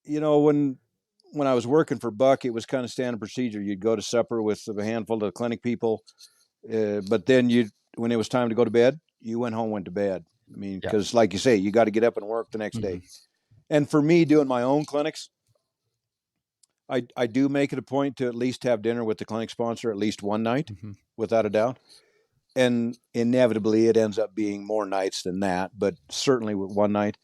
when I was working for Buck, it was kind of standard procedure. You'd go to supper with a handful of clinic people, but then when it was time to go to bed, you went to bed. I mean, because like you say, you got to get up and work the next day. And for me, doing my own clinics, I do make it a point to at least have dinner with the clinic sponsor at least one night, without a doubt. And inevitably, it ends up being more nights than that, but certainly with one night.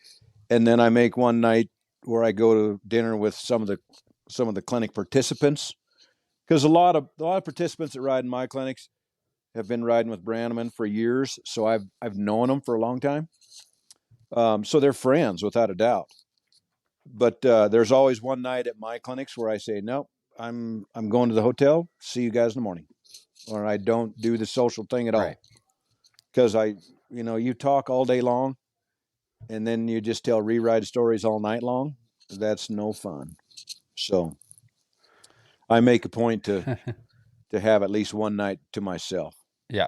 And then I make one night where I go to dinner with some of the clinic participants, because a lot of participants that ride in my clinics have been riding with Brannaman for years, so I've known them for a long time. So they're friends without a doubt. But there's always one night at my clinics where I say, no, I'm going to the hotel. See you guys in the morning, or I don't do the social thing at all, because you talk all day long, and then you just tell reride stories all night long. That's no fun. So I make a point to have at least one night to myself. Yeah.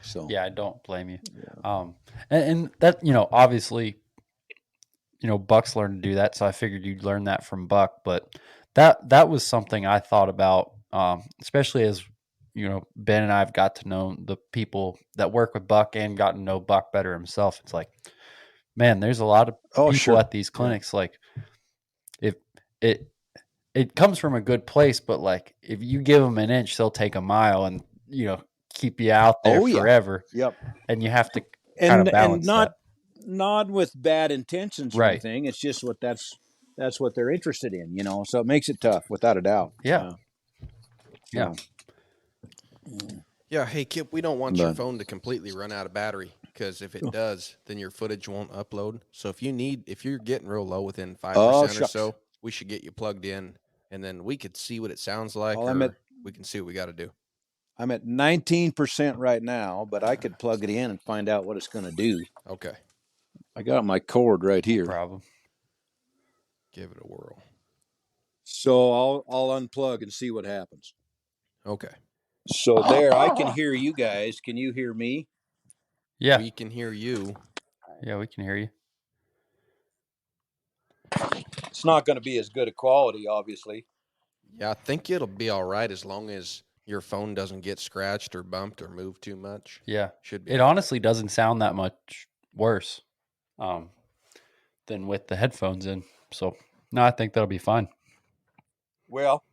So yeah, I don't blame you. Yeah. And that, obviously, Buck's learned to do that, so I figured you'd learn that from Buck. But that was something I thought about, especially as Ben and I have got to know the people that work with Buck and gotten to know Buck better himself. It's like, man, there's a lot of people at these clinics. Like, if it comes from a good place, but like if you give them an inch, they'll take a mile, and keep you out there forever. Yep. And you have to kind of balance that. Not with bad intentions or anything. It's just that's what they're interested in, so it makes it tough without a doubt. Yeah. Yeah. Hey, Kip, we don't want your phone to completely run out of battery, because if it does, then your footage won't upload. So if you're getting real low within 5% or so, we should get you plugged in, and then we could see what it sounds like, we can see what we got to do. I'm at 19% right now, but I could plug it in and find out what it's going to do. Okay. I got my cord right here. No problem. Give it a whirl. So I'll unplug and see what happens. Okay. So there, I can hear you guys. Can you hear me? Yeah. We can hear you. Yeah, we can hear you. It's not going to be as good a quality, obviously. Yeah, I think it'll be all right as long as your phone doesn't get scratched or bumped or move too much. Yeah. Should be. It honestly doesn't sound that much worse than with the headphones in. So, no, I think that'll be fine. Well,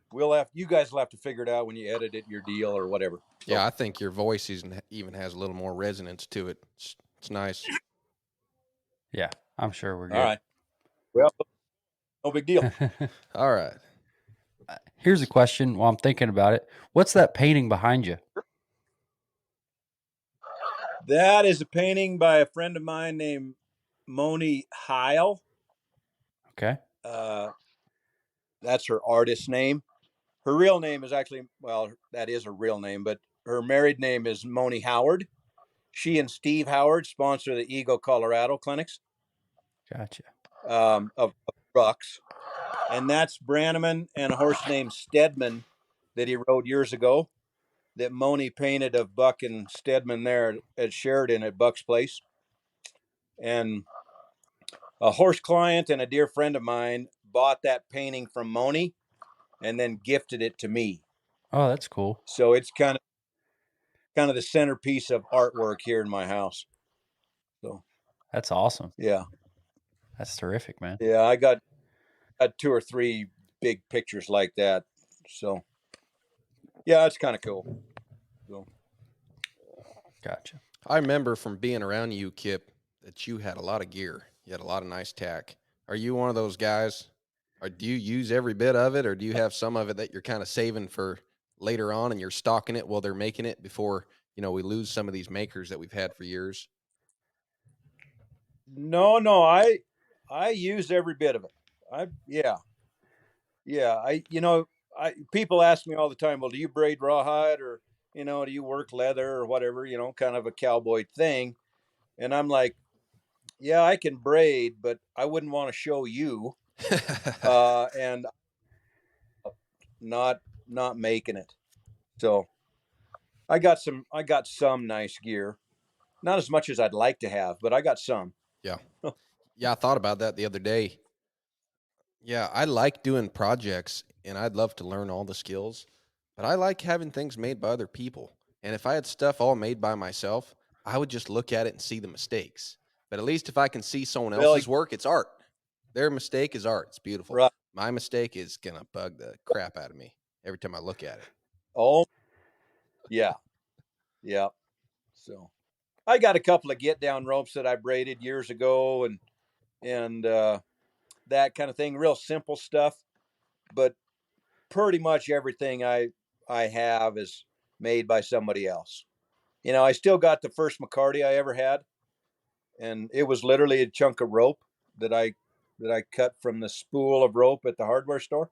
you guys will have to figure it out when you edit it, your deal or whatever. So. Yeah, I think your voice even has a little more resonance to it. It's nice. Yeah, I'm sure we're good. All right. Well, no big deal. All right. Here's a question while I'm thinking about it. What's that painting behind you? That is a painting by a friend of mine named Moni Heil. Okay. That's her artist name. Her real name is actually, that is her real name, but her married name is Moni Howard. She and Steve Howard sponsor the Eagle, Colorado clinics. Gotcha. Of trucks. And that's Brannaman and a horse named Stedman that he rode years ago, that Moni painted of Buck and Stedman there at Sheridan at Buck's place. And a horse client and a dear friend of mine bought that painting from Moni and then gifted it to me. Oh, that's cool. So it's kind of the centerpiece of artwork here in my house. So that's awesome. Yeah. That's terrific, man. Yeah, I got 2 or 3 big pictures like that. So yeah, it's kind of cool. So. Gotcha. I remember from being around you, Kip, that you had a lot of gear. You had a lot of nice tack. Are you one of those guys? Or do you use every bit of it, or do you have some of it that you're kind of saving for later on and you're stocking it while they're making it before, we lose some of these makers that we've had for years? No, I use every bit of it. Yeah. People ask me all the time, well, do you braid rawhide or, do you work leather or whatever, kind of a cowboy thing. And I'm like, yeah, I can braid, but I wouldn't want to show you. And not making it. So I got some nice gear. Not as much as I'd like to have, but I got some. Yeah. Yeah, I thought about that the other day. Yeah, I like doing projects and I'd love to learn all the skills, but I like having things made by other people. And if I had stuff all made by myself, I would just look at it and see the mistakes. But at least if I can see someone Really? else's work, it's art. Their mistake is art. It's beautiful. Right. My mistake is going to bug the crap out of me every time I look at it. Oh, yeah. Yeah. So I got a couple of get down ropes that I braided years ago and that kind of thing, real simple stuff, but pretty much everything I have is made by somebody else. I still got the first McCarty I ever had, and it was literally a chunk of rope that I cut from the spool of rope at the hardware store.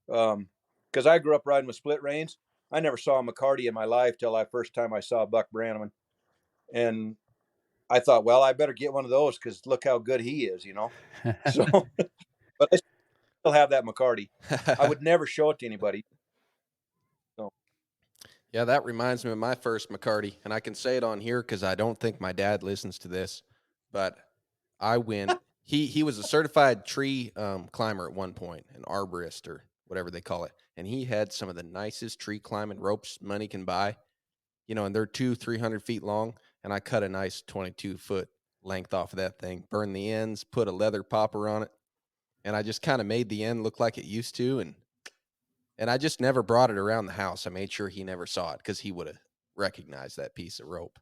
Because I grew up riding with split reins. I never saw a McCarty in my life till first time I saw Buck Brannaman, and I thought, well, I better get one of those because look how good he is, So, but I still have that McCarty. I would never show it to anybody. So, Yeah, that reminds me of my first McCarty, and I can say it on here because I don't think my dad listens to this, but I went. He was a certified tree climber at one point, an arborist or whatever they call it, and he had some of the nicest tree climbing ropes money can buy. And they're 300 feet long, and I cut a nice 22-foot length off of that thing, burned the ends, put a leather popper on it, and I just kind of made the end look like it used to, and I just never brought it around the house. I made sure he never saw it because he would have recognized that piece of rope.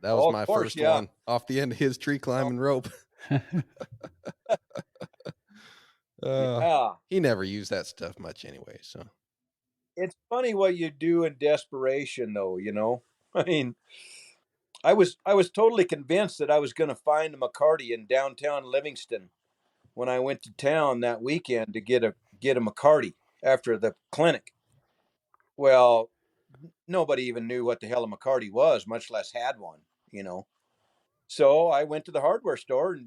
That was of my course, first yeah. one off the end of his tree climbing rope. Yeah. He never used that stuff much anyway. So It's funny what you do in desperation, though. I mean, I was totally convinced that I was going to find a McCarty in downtown Livingston when I went to town that weekend to get a McCarty after the clinic. Well, nobody even knew what the hell a McCarty was, much less had one. So I went to the hardware store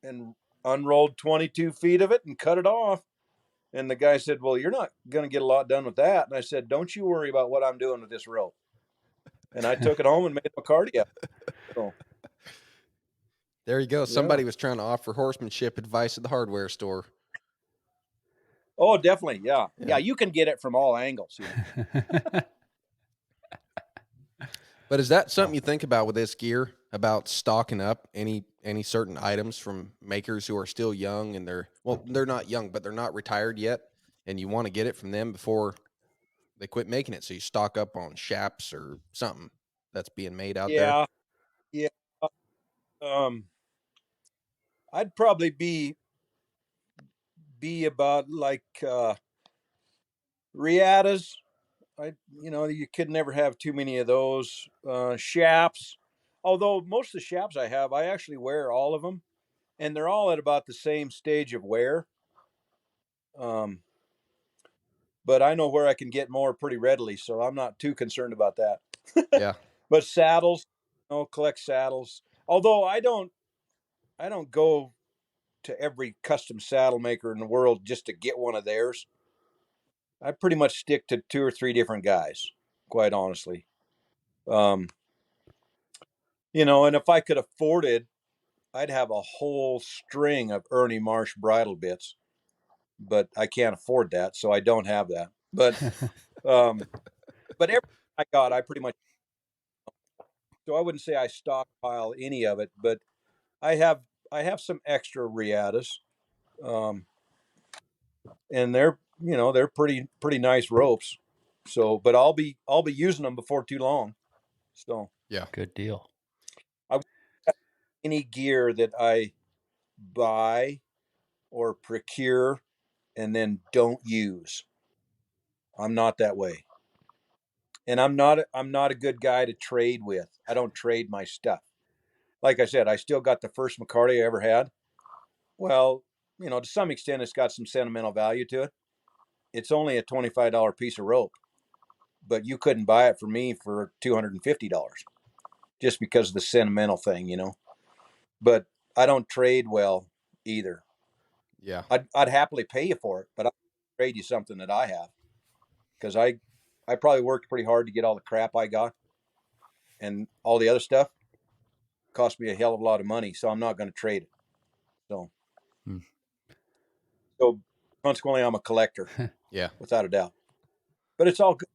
and unrolled 22 feet of it and cut it off. And the guy said, well, you're not going to get a lot done with that. And I said, don't you worry about what I'm doing with this rope. And I took it home and made a McCarty up. So there you go. Yeah. Somebody was trying to offer horsemanship advice at the hardware store. Oh, definitely. Yeah. You can get it from all angles. But is that something you think about with this gear, about stocking up any certain items from makers who are still young and they're not young, but they're not retired yet, and you want to get it from them before they quit making it, so you stock up on shaps or something that's being made out there? Yeah. I'd probably be about like Riatas. You could never have too many of those shaps. Although most of the shaps I have, I actually wear all of them, and they're all at about the same stage of wear. But I know where I can get more pretty readily, so I'm not too concerned about that. Yeah. But saddles, collect saddles. Although I don't go to every custom saddle maker in the world just to get one of theirs. I pretty much stick to 2 or 3 different guys, quite honestly. And if I could afford it, I'd have a whole string of Ernie Marsh bridle bits, but I can't afford that, so I don't have that. But everything I got, I pretty much. So I wouldn't say I stockpile any of it, but I have some extra Riatas, and they're pretty nice ropes. So, but I'll be using them before too long. So Yeah. Good deal. Any gear that I buy or procure and then don't use, I'm not that way. And I'm not a good guy to trade with. I don't trade my stuff. Like I said, I still got the first McCarty I ever had. Well, to some extent, it's got some sentimental value to it. It's only a $25 piece of rope, but you couldn't buy it for me for $250 just because of the sentimental thing, But I don't trade well either. Yeah. I'd happily pay you for it, but I'll trade you something that I have because I probably worked pretty hard to get all the crap I got, and all the other stuff cost me a hell of a lot of money, so I'm not going to trade it. So, Hmm. so consequently, I'm a collector, Yeah. without a doubt. But it's all good.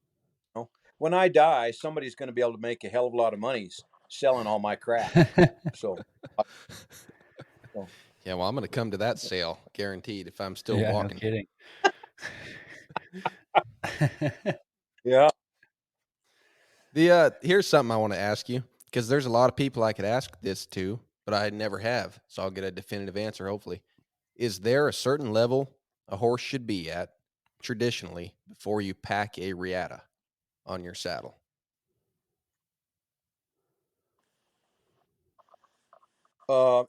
When I die, somebody's going to be able to make a hell of a lot of money selling all my crap. So, Yeah, well, I'm going to come to that sale, guaranteed, if I'm still Yeah, no walking. kidding. yeah. Here's something I want to ask you, because there's a lot of people I could ask this to, but I never have, so I'll get a definitive answer, hopefully. Is there a certain level a horse should be at, traditionally, before you pack a riata on your saddle?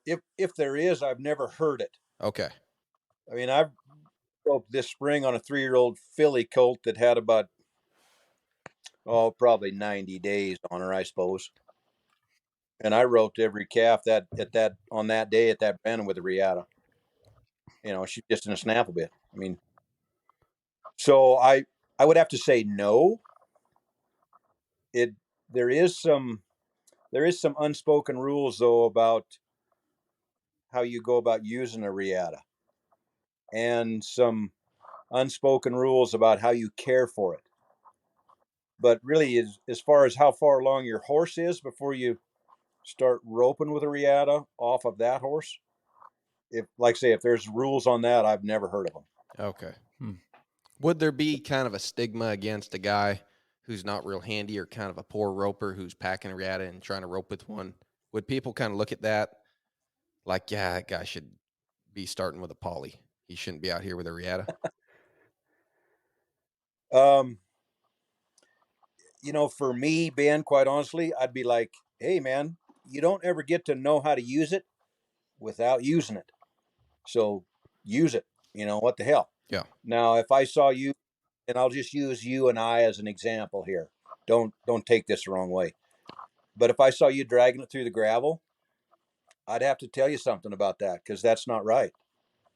If there is, I've never heard it. Okay. I mean, I've roped this spring on a 3-year-old filly colt that had about probably 90 days on her, I suppose. And I roped every calf on that day at that branding with a riata. She's just in a snaffle bit. I mean, so I would have to say no. It there is some unspoken rules though about how you go about using a riata, and some unspoken rules about how you care for it. But really, as far as how far along your horse is before you start roping with a riata off of that horse, if there's rules on that, I've never heard of them. Okay. Would there be kind of a stigma against a guy who's not real handy or kind of a poor roper who's packing a riata and trying to rope with one? Would people kind of look at that like, yeah, that guy should be starting with a poly? He shouldn't be out here with a riata? Um, for me, Ben, quite honestly, I'd be like, hey, man, you don't ever get to know how to use it without using it. So use it. What the hell? Yeah. Now, if I saw you, and I'll just use you and I as an example here. Don't take this the wrong way. But if I saw you dragging it through the gravel, I'd have to tell you something about that because that's not right.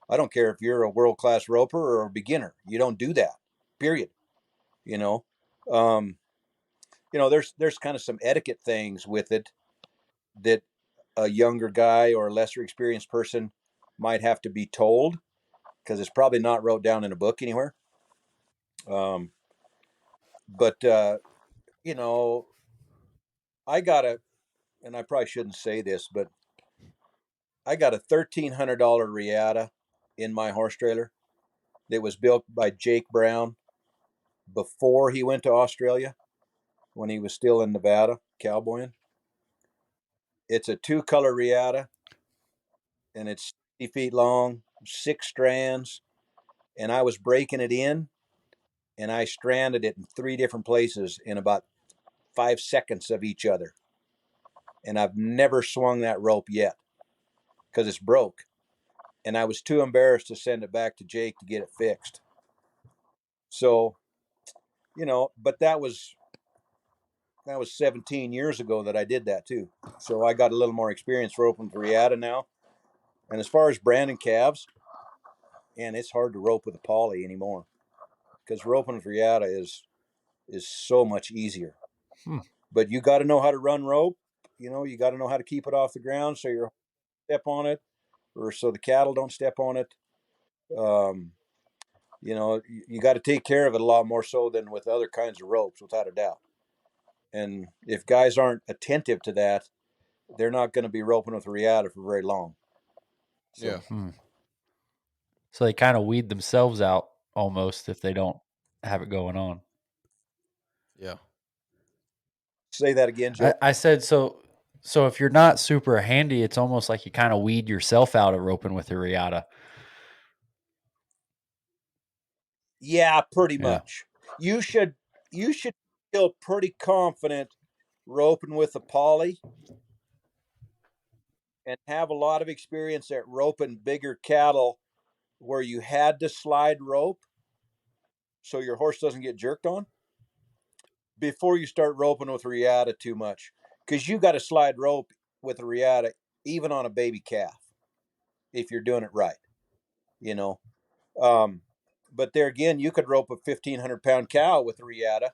I don't care if you're a world-class roper or a beginner. You don't do that. Period. You know. Um, there's kind of some etiquette things with it that a younger guy or a lesser experienced person might have to be told because it's probably not wrote down in a book anywhere. But I got and I probably shouldn't say this, but I got a $1,300 Riata in my horse trailer that was built by Jake Brown before he went to Australia when he was still in Nevada cowboying. It's a 2-color Riata, and it's 60 feet long, 6 strands, and I was breaking it in, and I stranded it in 3 different places in about 5 seconds of each other. And I've never swung that rope yet because it's broke. And I was too embarrassed to send it back to Jake to get it fixed. So, but that was 17 years ago that I did that too. So I got a little more experience roping with Riata now. And as far as branding calves, and it's hard to rope with a poly anymore because roping with Riata is so much easier. But you got to know how to run rope. You got to know how to keep it off the ground so you step on it, or so the cattle don't step on it. You got to take care of it a lot more so than with other kinds of ropes, without a doubt. And if guys aren't attentive to that, they're not going to be roping with a Riata for very long. So. Yeah. So they kind of weed themselves out almost if they don't have it going on. Yeah. Say that again, Joe. I said so. So if you're not super handy, it's almost like you kind of weed yourself out of roping with a Riata. Yeah, pretty much. You should feel pretty confident roping with a poly and have a lot of experience at roping bigger cattle where you had to slide rope so your horse doesn't get jerked on before you start roping with riata too much, because you got to slide rope with a riata even on a baby calf if you're doing it right, you know. But there again, you could rope a 1,500-pound cow with a riata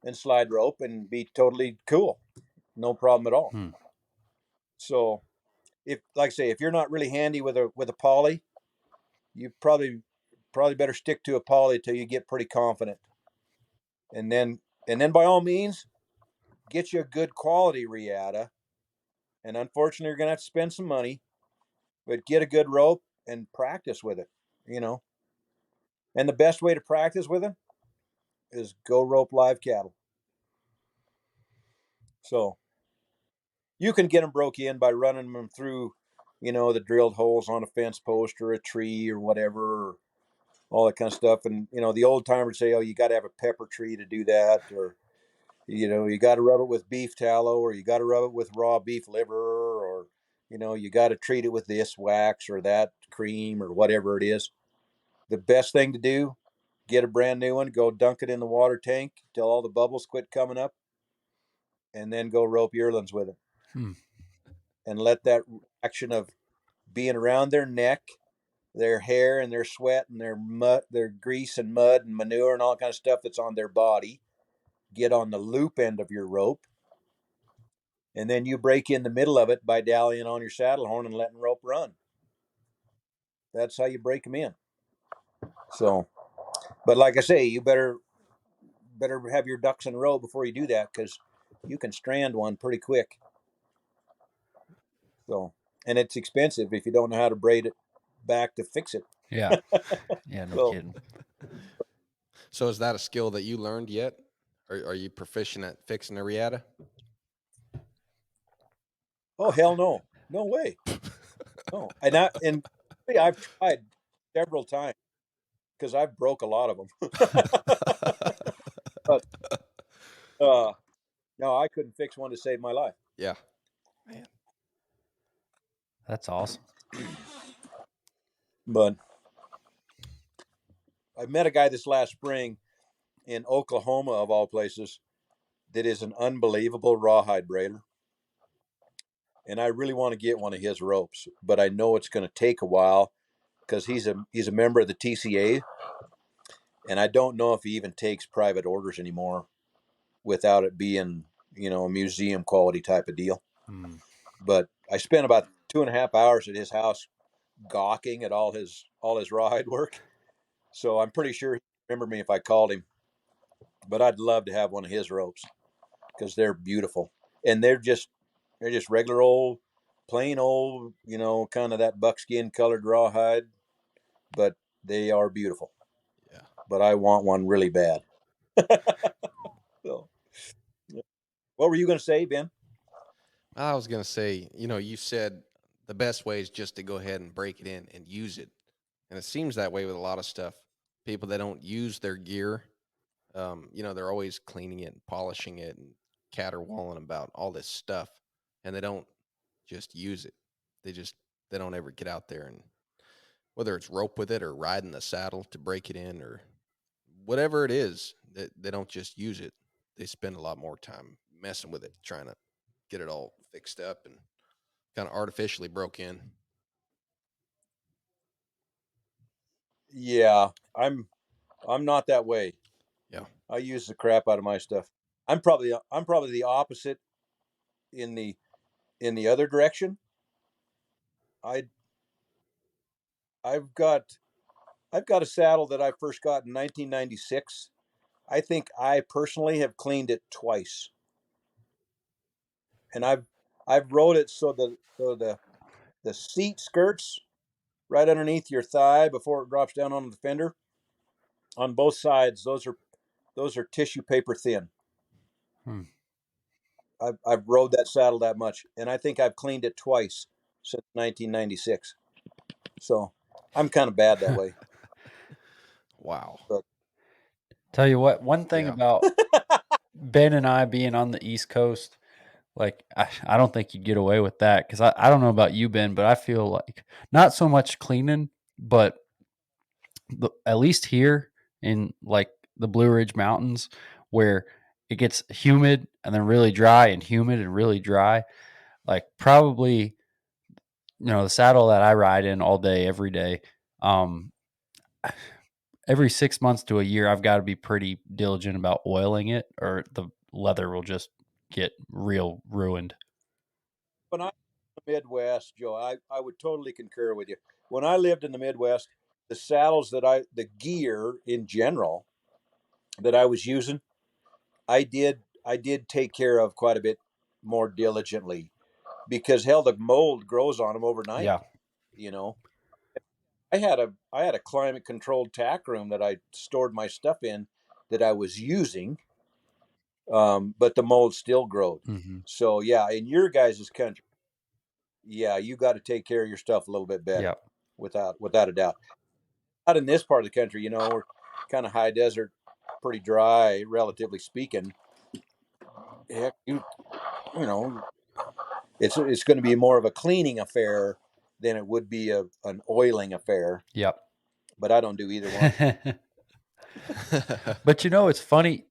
and slide rope and be totally cool, no problem at all. So if, like I say, if you're not really handy with a poly, you probably better stick to a poly till you get pretty confident, and then by all means get you a good quality riata. And unfortunately, you're gonna have to spend some money, but get a good rope and practice with it, you know. And the best way to practice with it is go rope live cattle. So you can get them broke in by running them through, the drilled holes on a fence post or a tree or whatever, or all that kind of stuff. And, the old timers say, oh, you got to have a pepper tree to do that. Or, you got to rub it with beef tallow, or you got to rub it with raw beef liver, or, you got to treat it with this wax or that cream or whatever it is. The best thing to do, get a brand new one, go dunk it in the water tank till all the bubbles quit coming up, and then go rope yearlings with it. And let that action of being around their neck, their hair and their sweat and their mud, their grease and mud and manure and all kind of stuff that's on their body get on the loop end of your rope. And then you break in the middle of it by dallying on your saddle horn and letting rope run. That's how you break them in. So, but like I say, you better have your ducks in a row before you do that, because you can strand one pretty quick. So, and it's expensive if you don't know how to braid it back to fix it. Yeah. Yeah, no kidding. So is that a skill that you learned yet? Are you proficient at fixing a riata? Oh, hell no. No way. No. And I've tried several times because I've broke a lot of them. But no, I couldn't fix one to save my life. Yeah. Man. That's awesome. But I met a guy this last spring in Oklahoma, of all places, that is an unbelievable rawhide braider. And I really want to get one of his ropes, but I know it's going to take a while because he's a member of the TCA, and I don't know if he even takes private orders anymore without it being, a museum quality type of deal. But I spent about 2.5 hours at his house gawking at all his rawhide work. So I'm pretty sure he'd remember me if I called him. But I'd love to have one of his ropes because they're beautiful. And they're just regular old, plain old, kind of that buckskin colored rawhide. But they are beautiful. Yeah. But I want one really bad. So, what were you going to say, Ben? I was going to say, you said the best way is just to go ahead and break it in and use it. And it seems that way with a lot of stuff. People that don't use their gear, they're always cleaning it and polishing it and caterwauling about all this stuff. And they don't just use it. They don't ever get out there and, whether it's rope with it or riding the saddle to break it in or whatever it is, they don't just use it. They spend a lot more time messing with it, trying to get it all fixed up and kind of artificially broke in. Yeah, I'm not that way. Yeah. I use the crap out of my stuff. I'm probably the opposite in the other direction. I've got a saddle that I first got in 1996. I think I personally have cleaned it twice. And I've rode it so the seat skirts right underneath your thigh before it drops down on the fender. On both sides, those are tissue paper thin. I've rode that saddle that much, and I think I've cleaned it twice since 1996. So I'm kind of bad that way. Wow. But, tell you what, one thing about Ben and I being on the East Coast, Like, I don't think you get away with that because I don't know about you, Ben, but I feel like not so much cleaning, but at least here in like the Blue Ridge Mountains, where it gets humid and then really dry and humid and really dry, like probably, the saddle that I ride in all day, every day, um, every 6 months to a year, I've got to be pretty diligent about oiling it, or the leather will just get real ruined. When I in the Midwest, Joe, I would totally concur with you. When I lived in the Midwest, the saddles the gear in general that I was using, I did take care of quite a bit more diligently because hell, the mold grows on them overnight. Yeah, You know, I had a climate controlled tack room that I stored my stuff in that I was using, but the mold still growed. hmm, So yeah, in your guys' country, yeah, you got to take care of your stuff a little bit yeah, better, without a doubt. Not in this part of the country, we're kind of high desert, pretty dry, relatively speaking. Heck, you know, it's going to be more of a cleaning affair than it would be an oiling affair. yep. But I don't do either one. But it's funny.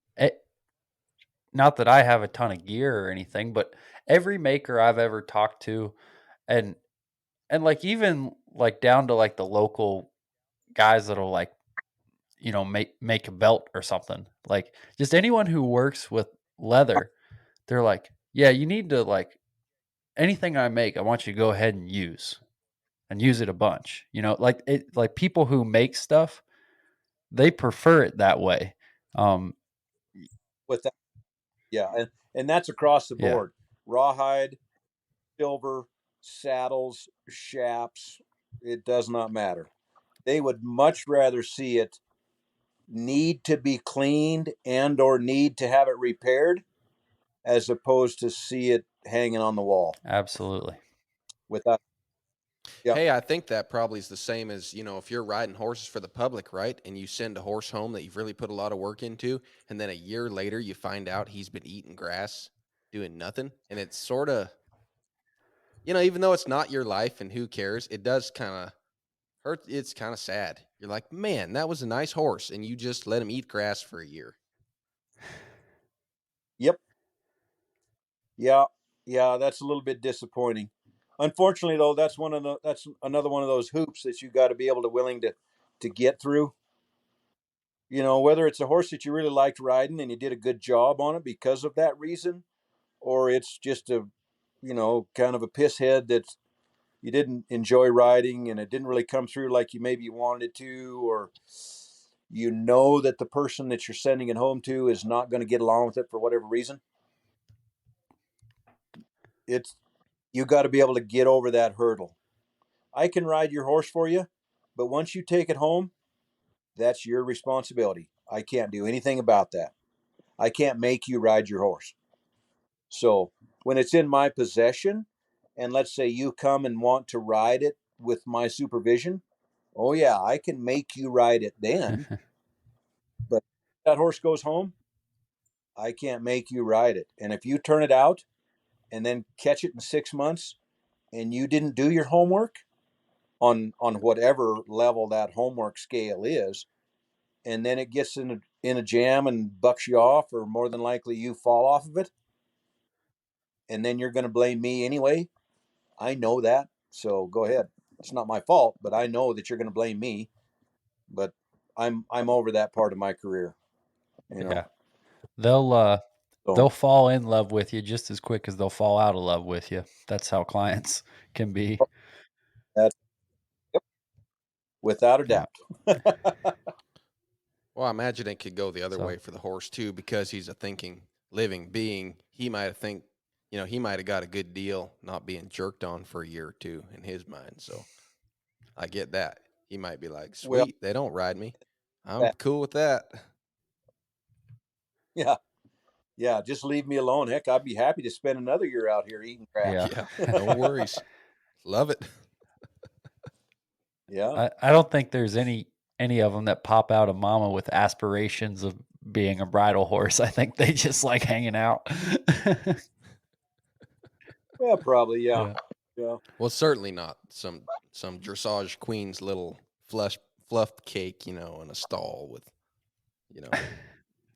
Not that I have a ton of gear or anything, but every maker I've ever talked to, and like even like down to like the local guys that'll like make a belt or something, like just anyone who works with leather, they're like, yeah, you need to like anything I make, I want you to go ahead and use it a bunch. Like like people who make stuff, they prefer it that way. Um, With that, yeah, and that's across the yeah, board: rawhide, silver, saddles, shaps. It does not matter. They would much rather see it need to be cleaned and or need to have it repaired as opposed to see it hanging on the wall absolutely. without. Yeah, Hey, I think that probably is the same as, if you're riding horses for the public, right? And you send a horse home that you've really put a lot of work into, and then a year later you find out he's been eating grass, doing nothing. And it's sort of, even though it's not your life and who cares, it does kind of hurt. It's kind of sad. You're like, man, that was a nice horse, and you just let him eat grass for a year. yep, yeah, yeah. That's a little bit disappointing. Unfortunately, though, that's another one of those hoops that you got to be able to willing to get through. Whether it's a horse that you really liked riding and you did a good job on it because of that reason, or it's just kind of a piss head that you didn't enjoy riding and it didn't really come through like you maybe wanted it to, or that the person that you're sending it home to is not going to get along with it for whatever reason. It's You got to be able to get over that hurdle. I can ride your horse for you, but once you take it home, that's your responsibility. I can't do anything about that. I can't make you ride your horse. So when it's in my possession, and let's say you come and want to ride it with my supervision, oh yeah, I can make you ride it then. But if that horse goes home, I can't make you ride it. And if you turn it out and then catch it in 6 months and you didn't do your homework on whatever level that homework scale is, and then it gets in a jam and bucks you off, or more than likely you fall off of it, and then you're going to blame me anyway. I know that. So go ahead. It's not my fault, but I know that you're going to blame me. But I'm over that part of my career, you know. Yeah. They'll So they'll fall in love with you just as quick as they'll fall out of love with you. That's how clients can be. that's yep, without a Yeah. doubt. Well, I imagine it could go the other So way for the horse too, because he's a thinking, living being. He might have got a good deal not being jerked on for a year or two in his mind. So I get that. He might be like, Well, sweet, they don't ride me. I'm that, cool with that. yeah, yeah. Just leave me alone. Heck, I'd be happy to spend another year out here eating grass. yeah. Yeah, no worries. Love it. Yeah. I don't think there's any of them that pop out of mama with aspirations of being a bridle horse. I think they just like hanging out. Yeah, probably. Yeah. Yeah. Well, certainly not some dressage queen's little fluffed cake, in a stall with, you know,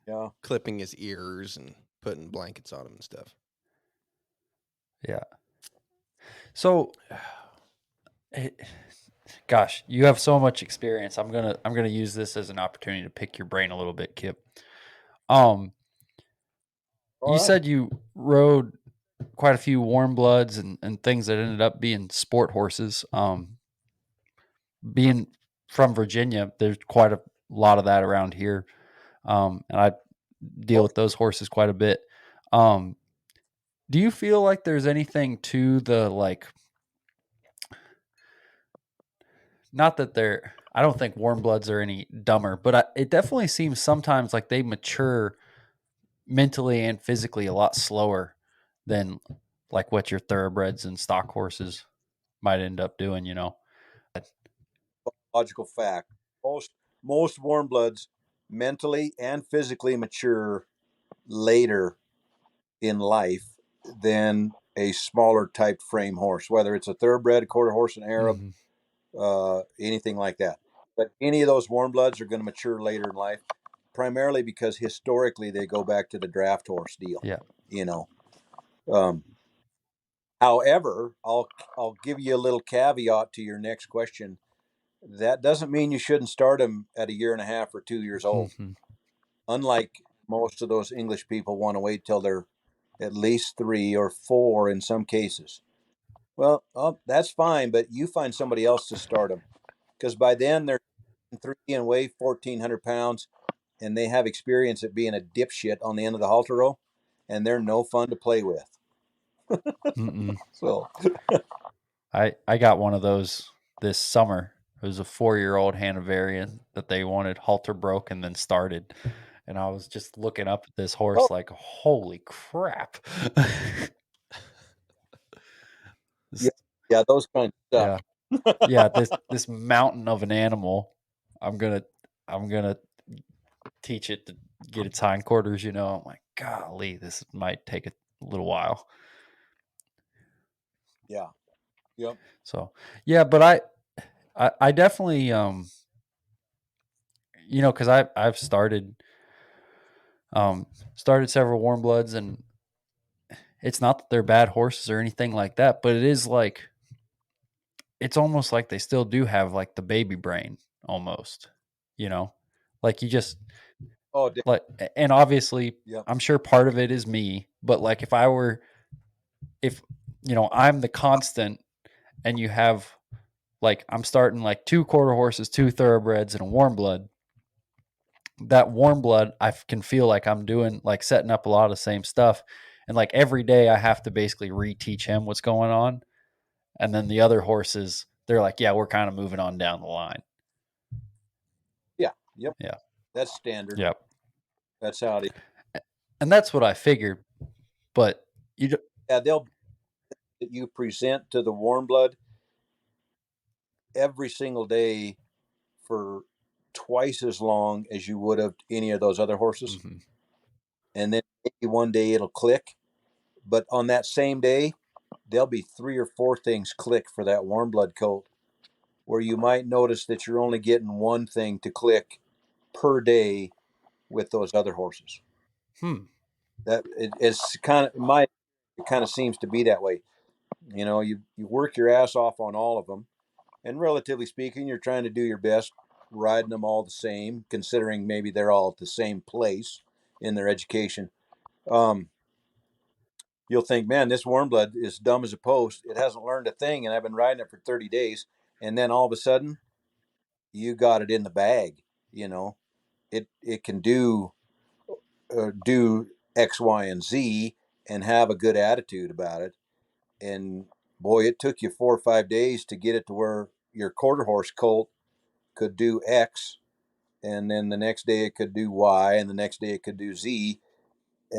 Yeah. clipping his ears and putting blankets on him and stuff. Yeah. So, gosh, you have so much experience. I'm gonna use this as an opportunity to pick your brain a little bit, Kip. All You right. said you rode quite a few warm bloods and things that ended up being sport horses. Being from Virginia, there's quite a lot of that around here. And I deal with those horses quite a bit. Do you feel like there's anything to the not that they're, I don't think warm bloods are any dumber, but it definitely seems sometimes like they mature mentally and physically a lot slower than like what your thoroughbreds and stock horses might end up doing, Logical fact. Most warm bloods mentally and physically mature later in life than a smaller type frame horse, whether it's a thoroughbred, quarter horse, an Arab, anything like that. But any of those warm bloods are going to mature later in life, primarily because historically they go back to the draft horse deal. Yeah. You know. However, I'll give you a little caveat to your next question. That doesn't mean you shouldn't start them at a year and a half or 2 years old. Unlike most of those English people want to wait till they're at least 3 or 4 in some cases. Well, that's fine, but you find somebody else to start them because by then they're 3 and weigh 1,400 pounds, and they have experience at being a dipshit on the end of the halter row, and they're no fun to play with. So I got one of those this summer. It was a 4-year-old Hanoverian that they wanted halter broke and then started. And I was just looking up at this horse like, holy crap. yeah, those kind of stuff. Yeah. This mountain of an animal. I'm gonna teach it to get its hindquarters, I'm like, golly, this might take a little while. Yeah. Yep. So yeah, but I definitely because I've started several warm bloods, and it's not that they're bad horses or anything like that, but it is like it's almost like they still do have like the baby brain almost, like you just like, and obviously Yep. I'm sure part of it is me, but like if I'm the constant and you have like I'm starting like 2 quarter horses, 2 thoroughbreds, and a warm blood. That warm blood, I can feel like I'm doing like setting up a lot of the same stuff, and like every day I have to basically reteach him what's going on, and then the other horses, they're like, yeah, we're kind of moving on down the line. Yeah. Yep. Yeah. That's standard. Yep. That's how it is. And that's what I figured, but you present to the warm blood every single day for twice as long as you would have any of those other horses. And then maybe one day it'll click, but on that same day there'll be 3 or 4 things click for that warm blood colt, where you might notice that you're only getting one thing to click per day with those other horses. That it's kind of it kind of seems to be that way. You work your ass off on all of them, and relatively speaking, you're trying to do your best riding them all the same, considering maybe they're all at the same place in their education. You'll think, man, this warm blood is dumb as a post. It hasn't learned a thing, and I've been riding it for 30 days. And then all of a sudden, you got it in the bag. It can do X, Y, and Z, and have a good attitude about it. And boy, it took you 4 or 5 days to get it to where your quarter horse colt could do X, and then the next day it could do Y, and the next day it could do Z,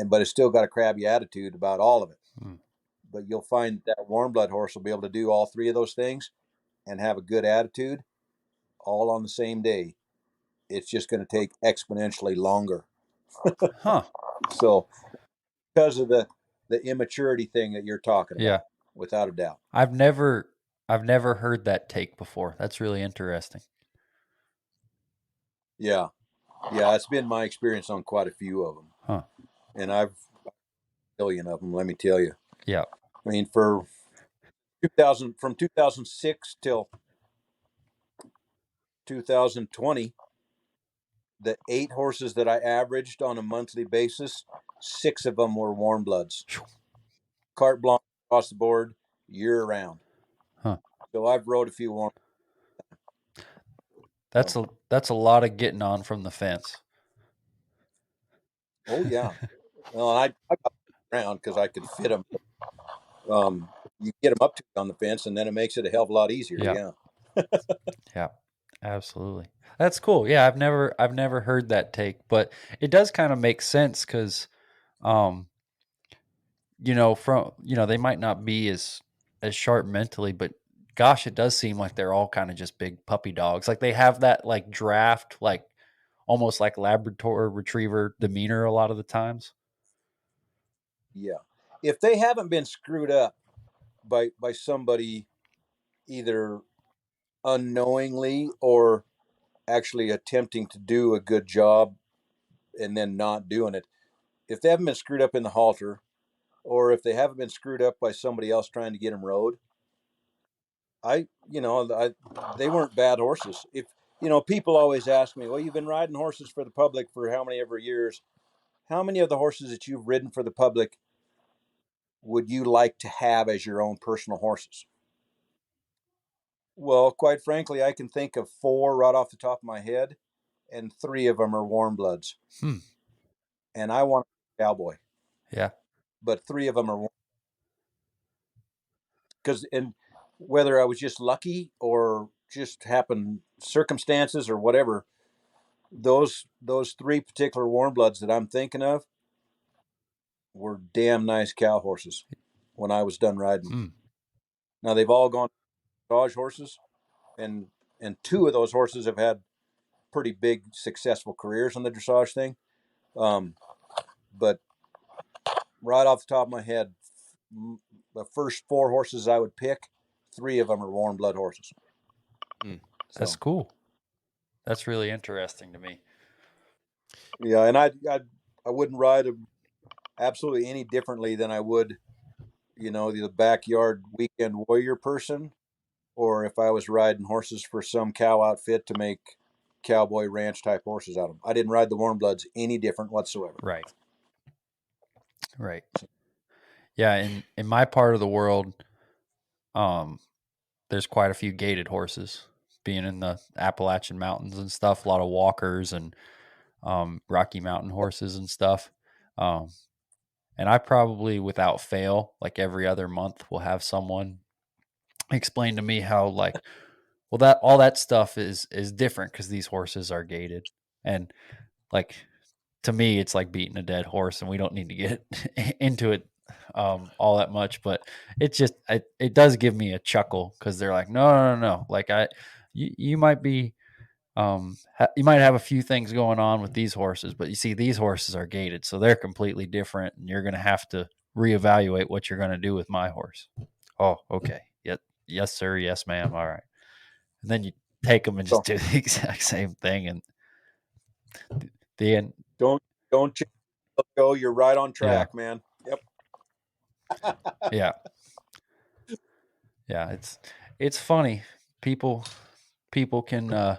but it's still got a crabby attitude about all of it. But you'll find that warm blood horse will be able to do all 3 of those things and have a good attitude all on the same day. It's just going to take exponentially longer. So because of the immaturity thing that you're talking about. without a doubt. I've never heard that take before. That's really interesting. Yeah, yeah, it's been my experience on quite a few of them, Huh. and I've a billion of them. Let me tell you. Yeah. I mean, for 2000 from 2006 till 2020, the 8 horses that I averaged on a monthly basis, 6 of them were warm bloods, carte blanche across the board, year round. Huh. So I've rode a few warm. That's a lot of getting on from the fence. Oh yeah. Well, I got around because I could fit them. You get them up to on the fence, and then it makes it a hell of a lot easier. Yeah. Yeah. Yeah. Absolutely. That's cool. Yeah, I've never heard that take, but it does kind of make sense because um they might not be as sharp mentally, but gosh, it does seem like they're all kind of just big puppy dogs. Like they have that like draft, like almost like Labrador retriever demeanor a lot of the times. Yeah. If they haven't been screwed up by somebody either unknowingly or actually attempting to do a good job and then not doing it, if they haven't been screwed up in the halter, or if they haven't been screwed up by somebody else trying to get them rode, they weren't bad horses. If people always ask me, well, you've been riding horses for the public for how many ever years? How many of the horses that you've ridden for the public would you like to have as your own personal horses? Well, quite frankly, I can think of 4 right off the top of my head, and 3 of them are warm bloods. And I want a cowboy. Yeah. But 3 of them are warm. And whether I was just lucky or just happened circumstances or whatever, those 3 particular warm bloods that I'm thinking of were damn nice cow horses when I was done riding. Now they've all gone dressage horses, and 2 of those horses have had pretty big successful careers on the dressage thing. But right off the top of my head, the first 4 horses I would pick, 3 of them are warm blood horses. That's cool. That's really interesting to me. Yeah, and I wouldn't ride them absolutely any differently than I would, the backyard weekend warrior person, or if I was riding horses for some cow outfit to make cowboy ranch type horses out of them. I didn't ride the warm bloods any different whatsoever. Right. Yeah, in my part of the world, there's quite a few gated horses. Being in the Appalachian Mountains and stuff, a lot of walkers and Rocky Mountain horses and stuff. And I probably, without fail, like every other month, will have someone explain to me how, like, well, that all that stuff is different because these horses are gated, and like to me, it's like beating a dead horse, and we don't need to get into it all that much. But it does give me a chuckle because they're like, no, like you might be you might have a few things going on with these horses, but you see, these horses are gated, so they're completely different, and you're going to have to reevaluate what you're going to do with my horse. Oh, okay. Yes, sir. Yes, ma'am. All right. And then you take them and just do the exact same thing, and the end. Don't go. You're right on track, man. Yep. Yeah. Yeah. It's funny. People can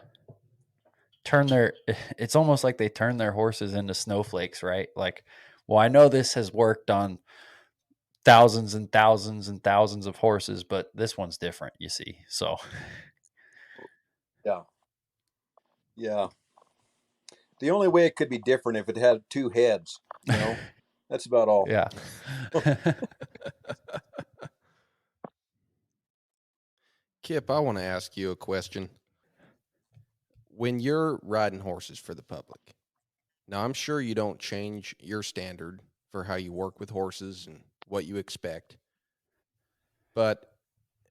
turn their. It's almost like they turn their horses into snowflakes, right? Like, well, I know this has worked on thousands and thousands and thousands of horses, but this one's different, you see. So yeah. The only way it could be different if it had 2 heads, That's about all. Yeah. Kip, I want to ask you a question. When you're riding horses for the public, now I'm sure you don't change your standard for how you work with horses and what you expect, but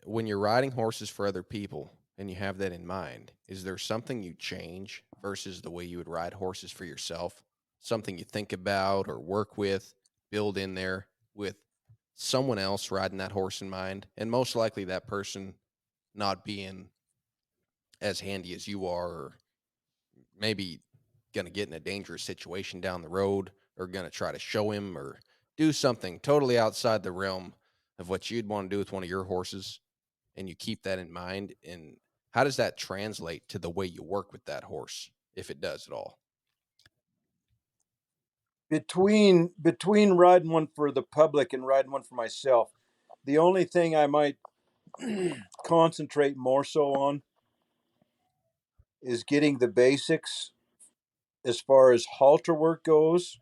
when you're riding horses for other people and you have that in mind, is there something you change versus the way you would ride horses for yourself? Something you think about or work with, build in there with someone else riding that horse in mind, and most likely that person not being as handy as you are, or maybe going to get in a dangerous situation down the road, or going to try to show him or do something totally outside the realm of what you'd want to do with one of your horses, and you keep that in mind. And how does that translate to the way you work with that horse, if it does at all? Between riding one for the public and riding one for myself, the only thing I might concentrate more so on is getting the basics as far as halter work goes,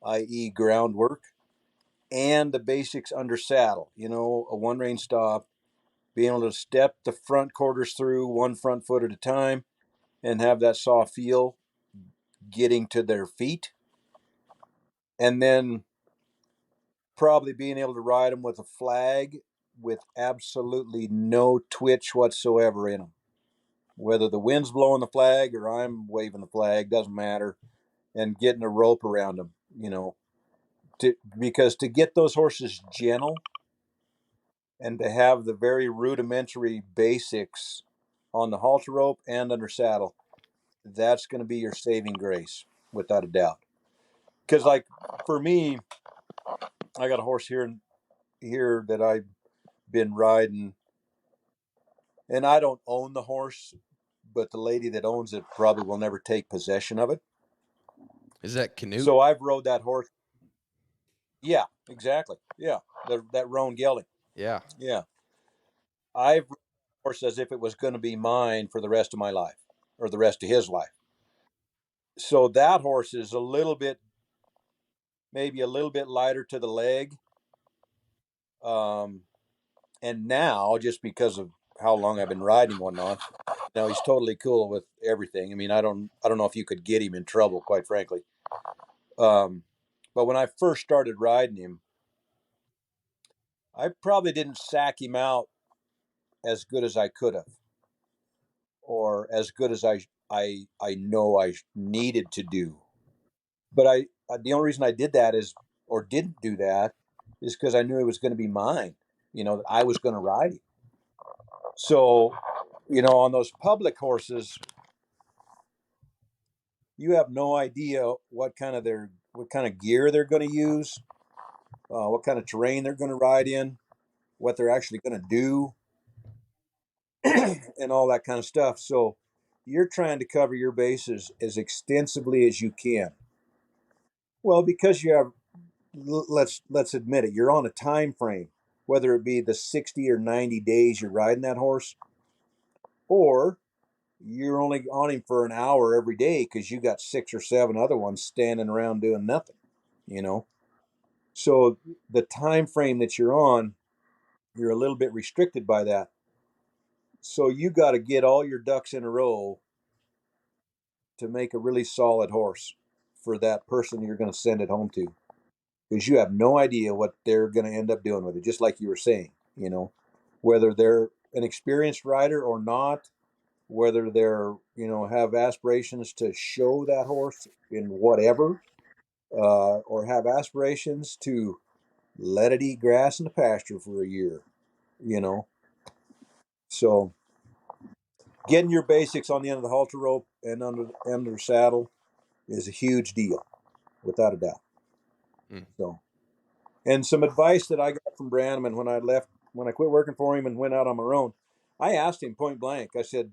i.e., groundwork, and the basics under saddle. You know, a one rein stop, being able to step the front quarters through one front foot at a time and have that soft feel getting to their feet. And then probably being able to ride them with a flag with absolutely no twitch whatsoever in them. Whether the wind's blowing the flag or I'm waving the flag, doesn't matter. And getting a rope around them, you know, because to get those horses gentle and to have the very rudimentary basics on the halter rope and under saddle, that's going to be your saving grace, without a doubt. Because, like, for me, I got a horse here that I've been riding, and I don't own the horse, but the lady that owns it probably will never take possession of it. Is that Canute? So I've rode that horse. Yeah, exactly. Yeah, that roan gelding. Yeah. Yeah, I've rode the horse as if it was going to be mine for the rest of my life, or the rest of his life. So that horse is maybe a little bit lighter to the leg. And now, just because of how long I've been riding one on, now he's totally cool with everything. I mean, I don't know if you could get him in trouble, quite frankly. But when I first started riding him, I probably didn't sack him out as good as I could have, or as good as I know I needed to do. But the only reason I did that is, or didn't do that, is because I knew it was going to be mine. You know, that I was going to ride him. So, you know, on those public horses, you have no idea what kind of gear they're going to use, what kind of terrain they're going to ride in, what they're actually going to do, and all that kind of stuff. So you're trying to cover your bases as extensively as you can. Well, because you have, let's admit it, you're on a time frame, whether it be the 60 or 90 days you're riding that horse, or you're only on him for an hour every day because you got 6 or 7 other ones standing around doing nothing, you know. So the time frame that you're on, you're a little bit restricted by that. So you got to get all your ducks in a row to make a really solid horse for that person you're going to send it home to, because you have no idea what they're going to end up doing with it. Just like you were saying, you know, whether they're an experienced rider or not, whether they're, you know, have aspirations to show that horse in whatever, or have aspirations to let it eat grass in the pasture for a year, you know. So getting your basics on the end of the halter rope and under the saddle is a huge deal, without a doubt. So, and some advice that I got from Brannaman when I quit working for him and went out on my own, I asked him point blank. I said,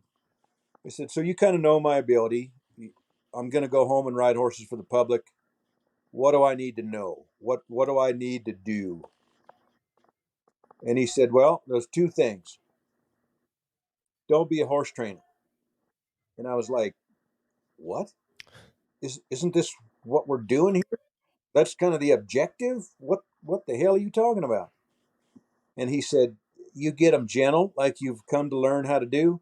so you kind of know my ability. I'm going to go home and ride horses for the public. What do I need to know? What do I need to do? And he said, well, there's 2 things. Don't be a horse trainer. And I was like, what? Isn't this what we're doing here? That's kind of the objective. What the hell are you talking about? And he said, you get them gentle, like you've come to learn how to do,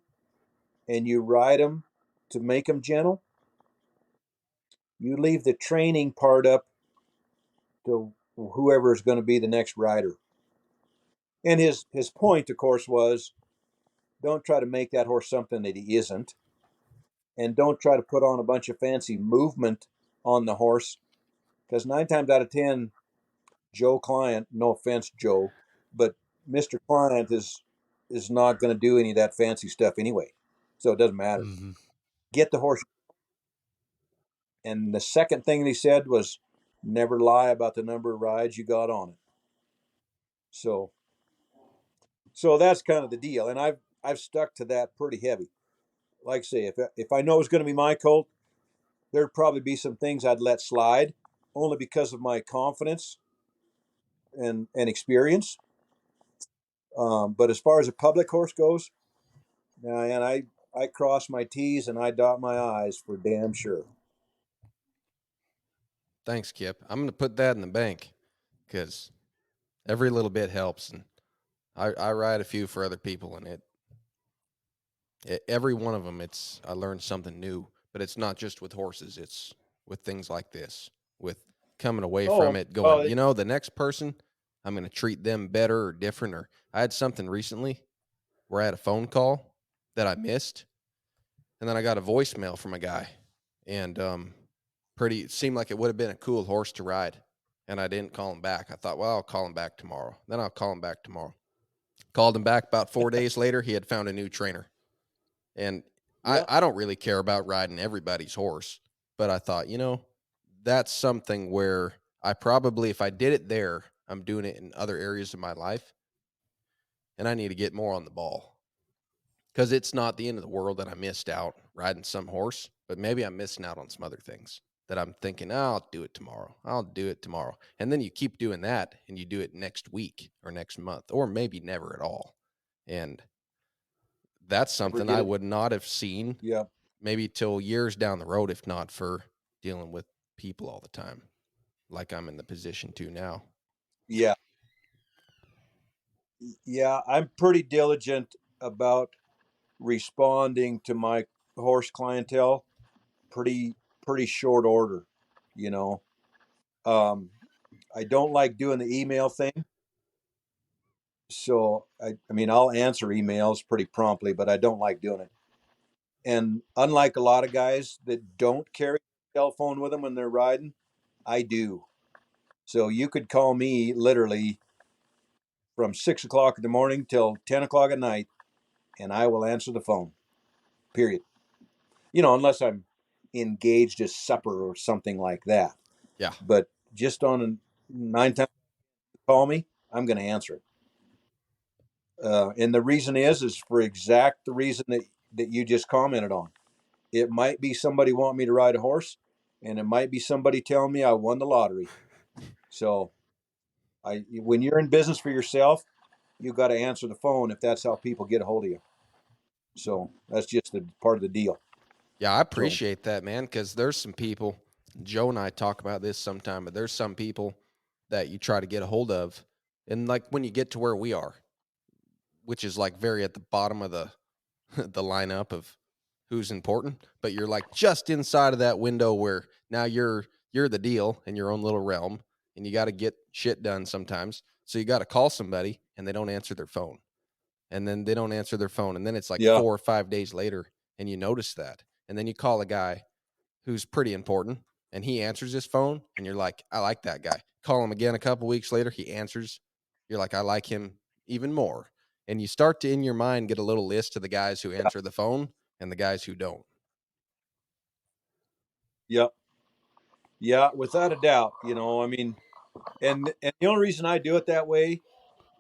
and you ride them to make them gentle. You leave the training part up to whoever is going to be the next rider. And his point, of course, was don't try to make that horse something that he isn't, and don't try to put on a bunch of fancy movement on the horse, because 9 times out of 10, Joe Client, no offense, Joe, but Mr. Client is not going to do any of that fancy stuff anyway. So it doesn't matter. Mhm. Get the horse. And the second thing he said was never lie about the number of rides you got on it. So that's kind of the deal. And I've stuck to that pretty heavy. Like I say, if I know it's going to be my colt, there'd probably be some things I'd let slide only because of my confidence and experience. But as far as a public horse goes, and I cross my T's and I dot my I's for damn sure. Thanks, Kip. I'm going to put that in the bank because every little bit helps. And I ride a few for other people, and every one of them, I learned something new. But it's not just with horses; it's with things like this, with coming away from Oh, it, going, well, the next person, I'm going to treat them better or different. Or I had something recently where I had a phone call that I missed, and then I got a voicemail from a guy, and it seemed like it would have been a cool horse to ride, and I didn't call him back. I thought, well, I'll call him back tomorrow. Then I'll call him back tomorrow. Called him back about 4 days later. He had found a new trainer, and yeah, I don't really care about riding everybody's horse, but I thought, that's something where I probably, if I did it there, I'm doing it in other areas of my life, and I need to get more on the ball. Because it's not the end of the world that I missed out riding some horse, but maybe I'm missing out on some other things that I'm thinking, I'll do it tomorrow. I'll do it tomorrow. And then you keep doing that and you do it next week or next month or maybe never at all. And that's never something get I it. would not have seen Yeah, maybe till years down the road if not for dealing with people all the time, like I'm in the position to now. yeah, yeah. I'm pretty diligent about responding to my horse clientele. Pretty short order, you know. Um, I don't like doing the email thing. So I mean, I'll answer emails pretty promptly, but I don't like doing it. And unlike a lot of guys that don't carry a cell phone with them when they're riding, I do. So you could call me literally from 6 o'clock in the morning till 10 o'clock at night, and I will answer the phone. Period. Unless I'm engaged at supper or something like that. Yeah. But just on a 9 times you call me, I'm going to answer it. And the reason is for exact the reason that you just commented on. It might be somebody wanting me to ride a horse, and it might be somebody telling me I won the lottery. So when you're in business for yourself, you got to answer the phone if that's how people get a hold of you. So that's just a part of the deal. Yeah, I So appreciate that, man, because there's some people, Joe and I talk about this sometime, but there's some people that you try to get a hold of. And like when you get to where we are, which is like very at the bottom of the the lineup of who's important, but you're like just inside of that window where now you're the deal in your own little realm and you got to get shit done sometimes. So you got to call somebody and they don't answer their phone. And then they don't answer their phone and then it's like yeah, 4 or 5 days later and you notice that. And then you call a guy who's pretty important and he answers his phone and you're like, I like that guy. Call him again a couple weeks later, he answers. You're like, I like him even more. And you start to in your mind get a little list of the guys who answer the phone and the guys who don't. yeah, yeah, without a doubt. I mean, and the only reason I do it that way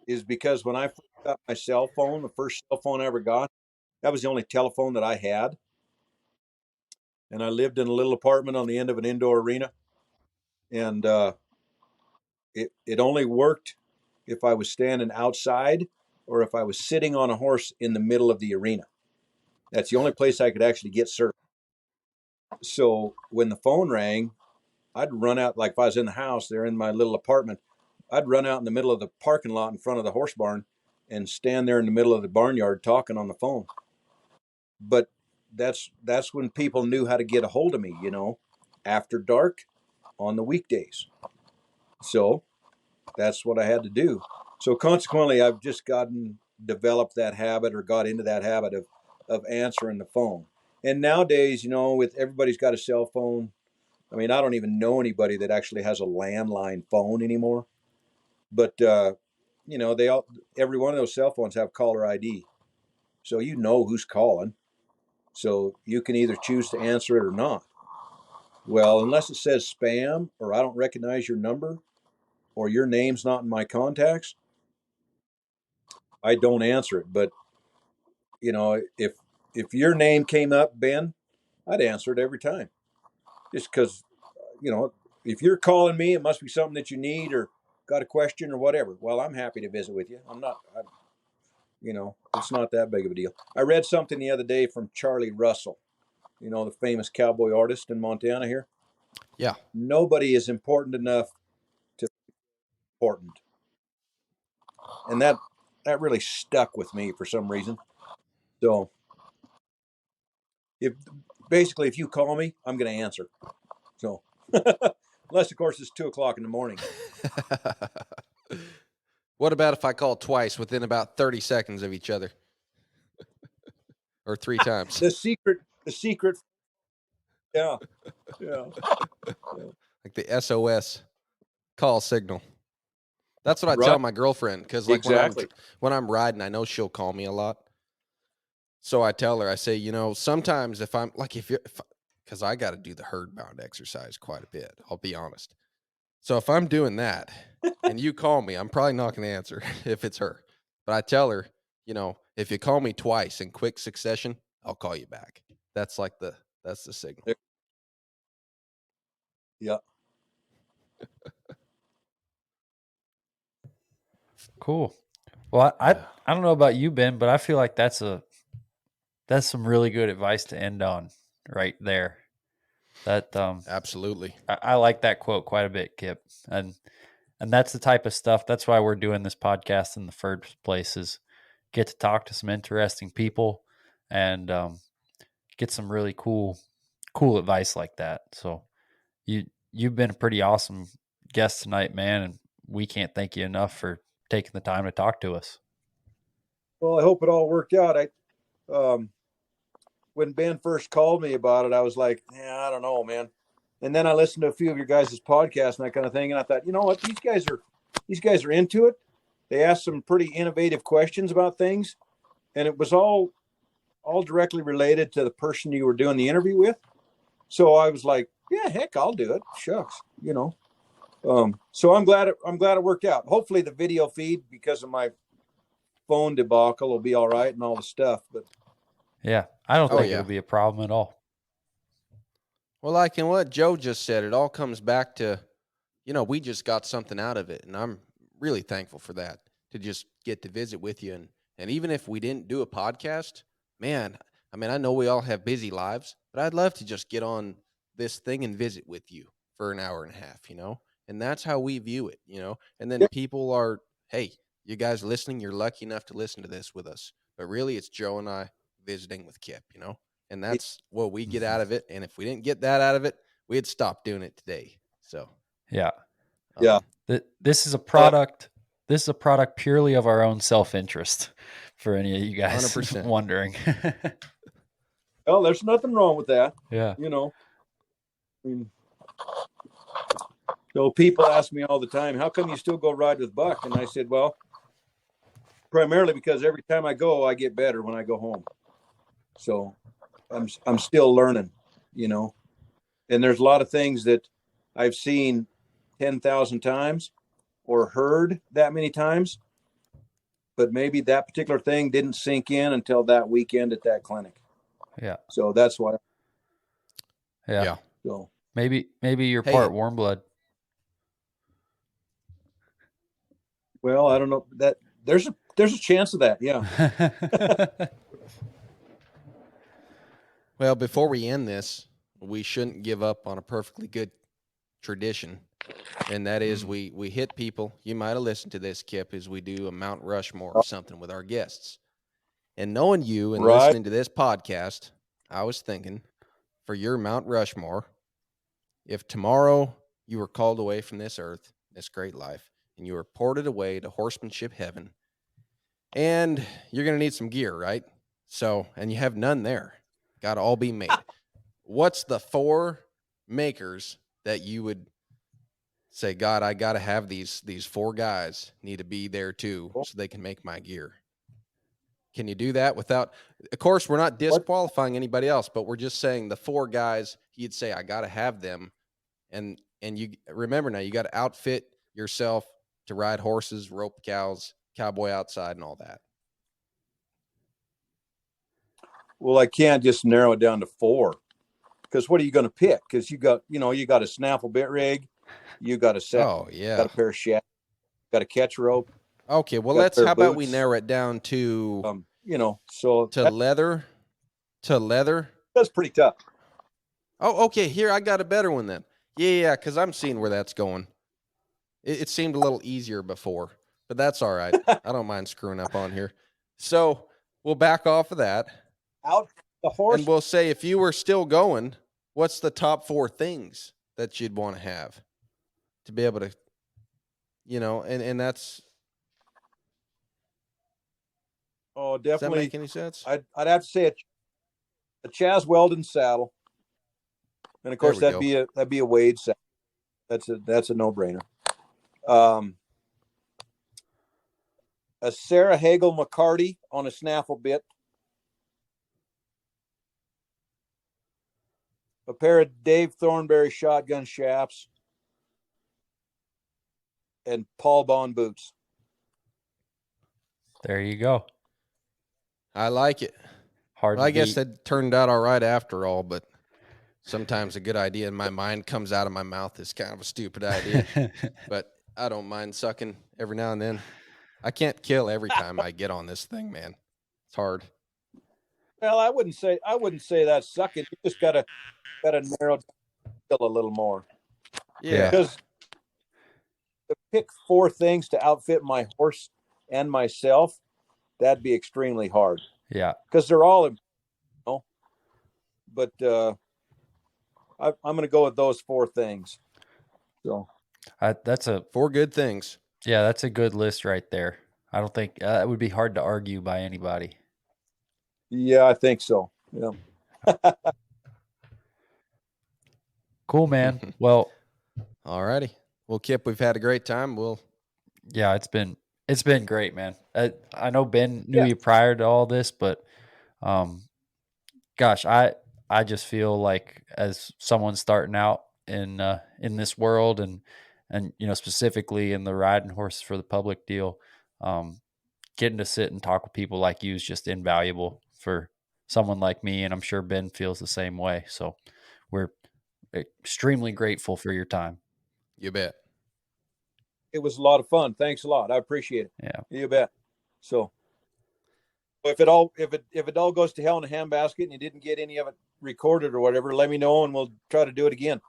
is because when I first got my cell phone, the first cell phone I ever got, that was the only telephone that I had, and I lived in a little apartment on the end of an indoor arena, and it only worked if I was standing outside or if I was sitting on a horse in the middle of the arena. That's the only place I could actually get service. So when the phone rang, I'd run out, like if I was in the house there in my little apartment, I'd run out in the middle of the parking lot in front of the horse barn and stand there in the middle of the barnyard talking on the phone. But that's when people knew how to get a hold of me, after dark on the weekdays. So that's what I had to do. So consequently, I've just developed that habit or got into that habit of answering the phone. And nowadays, with everybody's got a cell phone. I mean, I don't even know anybody that actually has a landline phone anymore. But every one of those cell phones have caller ID, so you know who's calling. So you can either choose to answer it or not. Well, unless it says spam or I don't recognize your number or your name's not in my contacts, I don't answer it. But if your name came up, Ben, I'd answer it every time. Just because, if you're calling me, it must be something that you need or got a question or whatever. Well, I'm happy to visit with you. It's not that big of a deal. I read something the other day from Charlie Russell, the famous cowboy artist in Montana here. Yeah. Nobody is important enough to be important. And that really stuck with me for some reason. So if you call me, I'm going to answer. So unless of course it's 2:00 in the morning. What about if I call twice within about 30 seconds of each other? Or 3 times? The secret. Yeah. Like the SOS call signal. That's what I Right. tell my girlfriend, because like Exactly. when I'm riding, I know she'll call me a lot. So I tell her, I say, sometimes if I'm like, because I got to do the herd bound exercise quite a bit, I'll be honest. So if I'm doing that and you call me, I'm probably not going to answer if it's her. But I tell her, if you call me twice in quick succession, I'll call you back. That's the signal. Yeah. Cool. Well, I don't know about you, Ben, but I feel like that's some really good advice to end on right there. That Absolutely. I like that quote quite a bit, Kip. And that's the type of stuff. That's why we're doing this podcast in the first place, is get to talk to some interesting people and get some really cool advice like that. So you've been a pretty awesome guest tonight, man, and we can't thank you enough for taking the time to talk to us. Well, I hope it all worked out. When Ben first called me about it, I was like, yeah, I don't know, man. And then I listened to a few of your guys' podcasts and that kind of thing, and I thought, you know what, these guys are into it. They asked some pretty innovative questions about things, and it was all directly related to the person you were doing the interview with. So I was like, yeah, heck, I'll do it. Shucks, So I'm glad it worked out. Hopefully the video feed, because of my phone debacle, will be all right and all the stuff. But yeah, I don't think it'll be a problem at all. Well, like in what Joe just said, it all comes back to, we just got something out of it, and I'm really thankful for that, to just get to visit with you. And even if we didn't do a podcast, man, I mean, I know we all have busy lives, but I'd love to just get on this thing and visit with you for an hour and a half, and that's how we view it, and then people are, hey, you guys listening, you're lucky enough to listen to this with us, but really it's Joe and I visiting with Kip, and that's what we get out of it. And if we didn't get that out of it, we'd stop doing it today. So yeah. This is a product. This is a product purely of our own self-interest, for any of you guys 100%. Wondering. Well, there's nothing wrong with that. Yeah. So people ask me all the time, how come you still go ride with Buck? And I said, well, primarily because every time I go, I get better when I go home. So I'm still learning, and there's a lot of things that I've seen 10,000 times or heard that many times, but maybe that particular thing didn't sink in until that weekend at that clinic. Yeah. So that's why. Yeah. So maybe you're part warm blood. Well, I don't know that there's a chance of that. Yeah. Well, before we end this, we shouldn't give up on a perfectly good tradition, and that is we hit people. You might have listened to this, Kip, as we do a Mount Rushmore or something with our guests. And knowing you and listening to this podcast, I was thinking, for your Mount Rushmore, if tomorrow you were called away from this earth, this great life, and you were ported away to horsemanship heaven, and you're going to need some gear, right? So, and you have none there. Got to all be made. What's the 4 makers that you would Say, God, I got to have these 4 guys need to be there too, so they can make my gear. Can you do that without, of course, we're not disqualifying anybody else, but we're just saying the 4 guys, he'd say, I got to have them. And you remember now, you got to outfit yourself to ride horses, rope cows, cowboy outside, and all that. Well, I can't just narrow it down to 4, because what are you going to pick? Because you got a snaffle bit rig, you got a set, Oh yeah, got a pair of shafts, got a catch rope. Okay, well, got a pair how of about we boots. narrow it down to so to leather. That's pretty tough. Oh, okay. Here, I got a better one then. Yeah, because I'm seeing where that's going. It seemed a little easier before, but that's all right. I don't mind screwing up on here. So we'll back off of that. Out the horse. And we'll say, if you were still going, what's the top 4 things that you'd want to have to be able to, and that's. Oh, definitely. Does that make any sense? I'd have to say a Chaz Weldon saddle, and of course that'd be a Wade saddle. That's a no-brainer. A Sarah Hagel McCarty on a snaffle bit. A pair of Dave Thornberry shotgun shafts. And Paul Bond boots. There you go. I like it. Hard. Well, I guess that turned out all right after all, but sometimes a good idea in my mind comes out of my mouth is kind of a stupid idea. But I don't mind sucking every now and then. I can't kill every time I get on this thing, man. It's hard. Well, I wouldn't say that's sucking. You just gotta narrow down a little more. Yeah. Because to pick 4 things to outfit my horse and myself, that'd be extremely hard. Yeah. Because they're all, but I'm going to go with those 4 things. So that's 4 good things. Yeah, that's a good list right there. I don't think it would be hard to argue by anybody. Yeah, I think so. Yeah. Cool, man. Well, all righty. Well, Kip, we've had a great time. Yeah, it's been great, man. I know Ben knew you prior to all this, but gosh, I just feel like as someone starting out in this world and specifically in the riding horses for the public deal, getting to sit and talk with people like you is just invaluable for someone like me, and I'm sure Ben feels the same way. So we're extremely grateful for your time. You bet. It was a lot of fun. Thanks a lot. I appreciate it. Yeah. You bet. So if it all goes to hell in a handbasket and you didn't get any of it recorded or whatever, let me know and we'll try to do it again.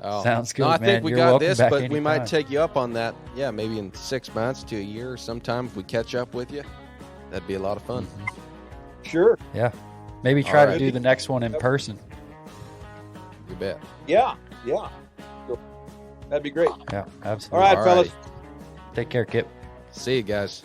Sounds good. No, I man. think we You're got this, but anytime. we might take you up on that. Yeah, maybe in 6 months to a year sometime if we catch up with you. That'd be a lot of fun. Sure. Yeah. Maybe try to do the next one in person. You bet. Yeah. So, that'd be great. Yeah, absolutely. All right, fellas. Take care, Kip. See you guys.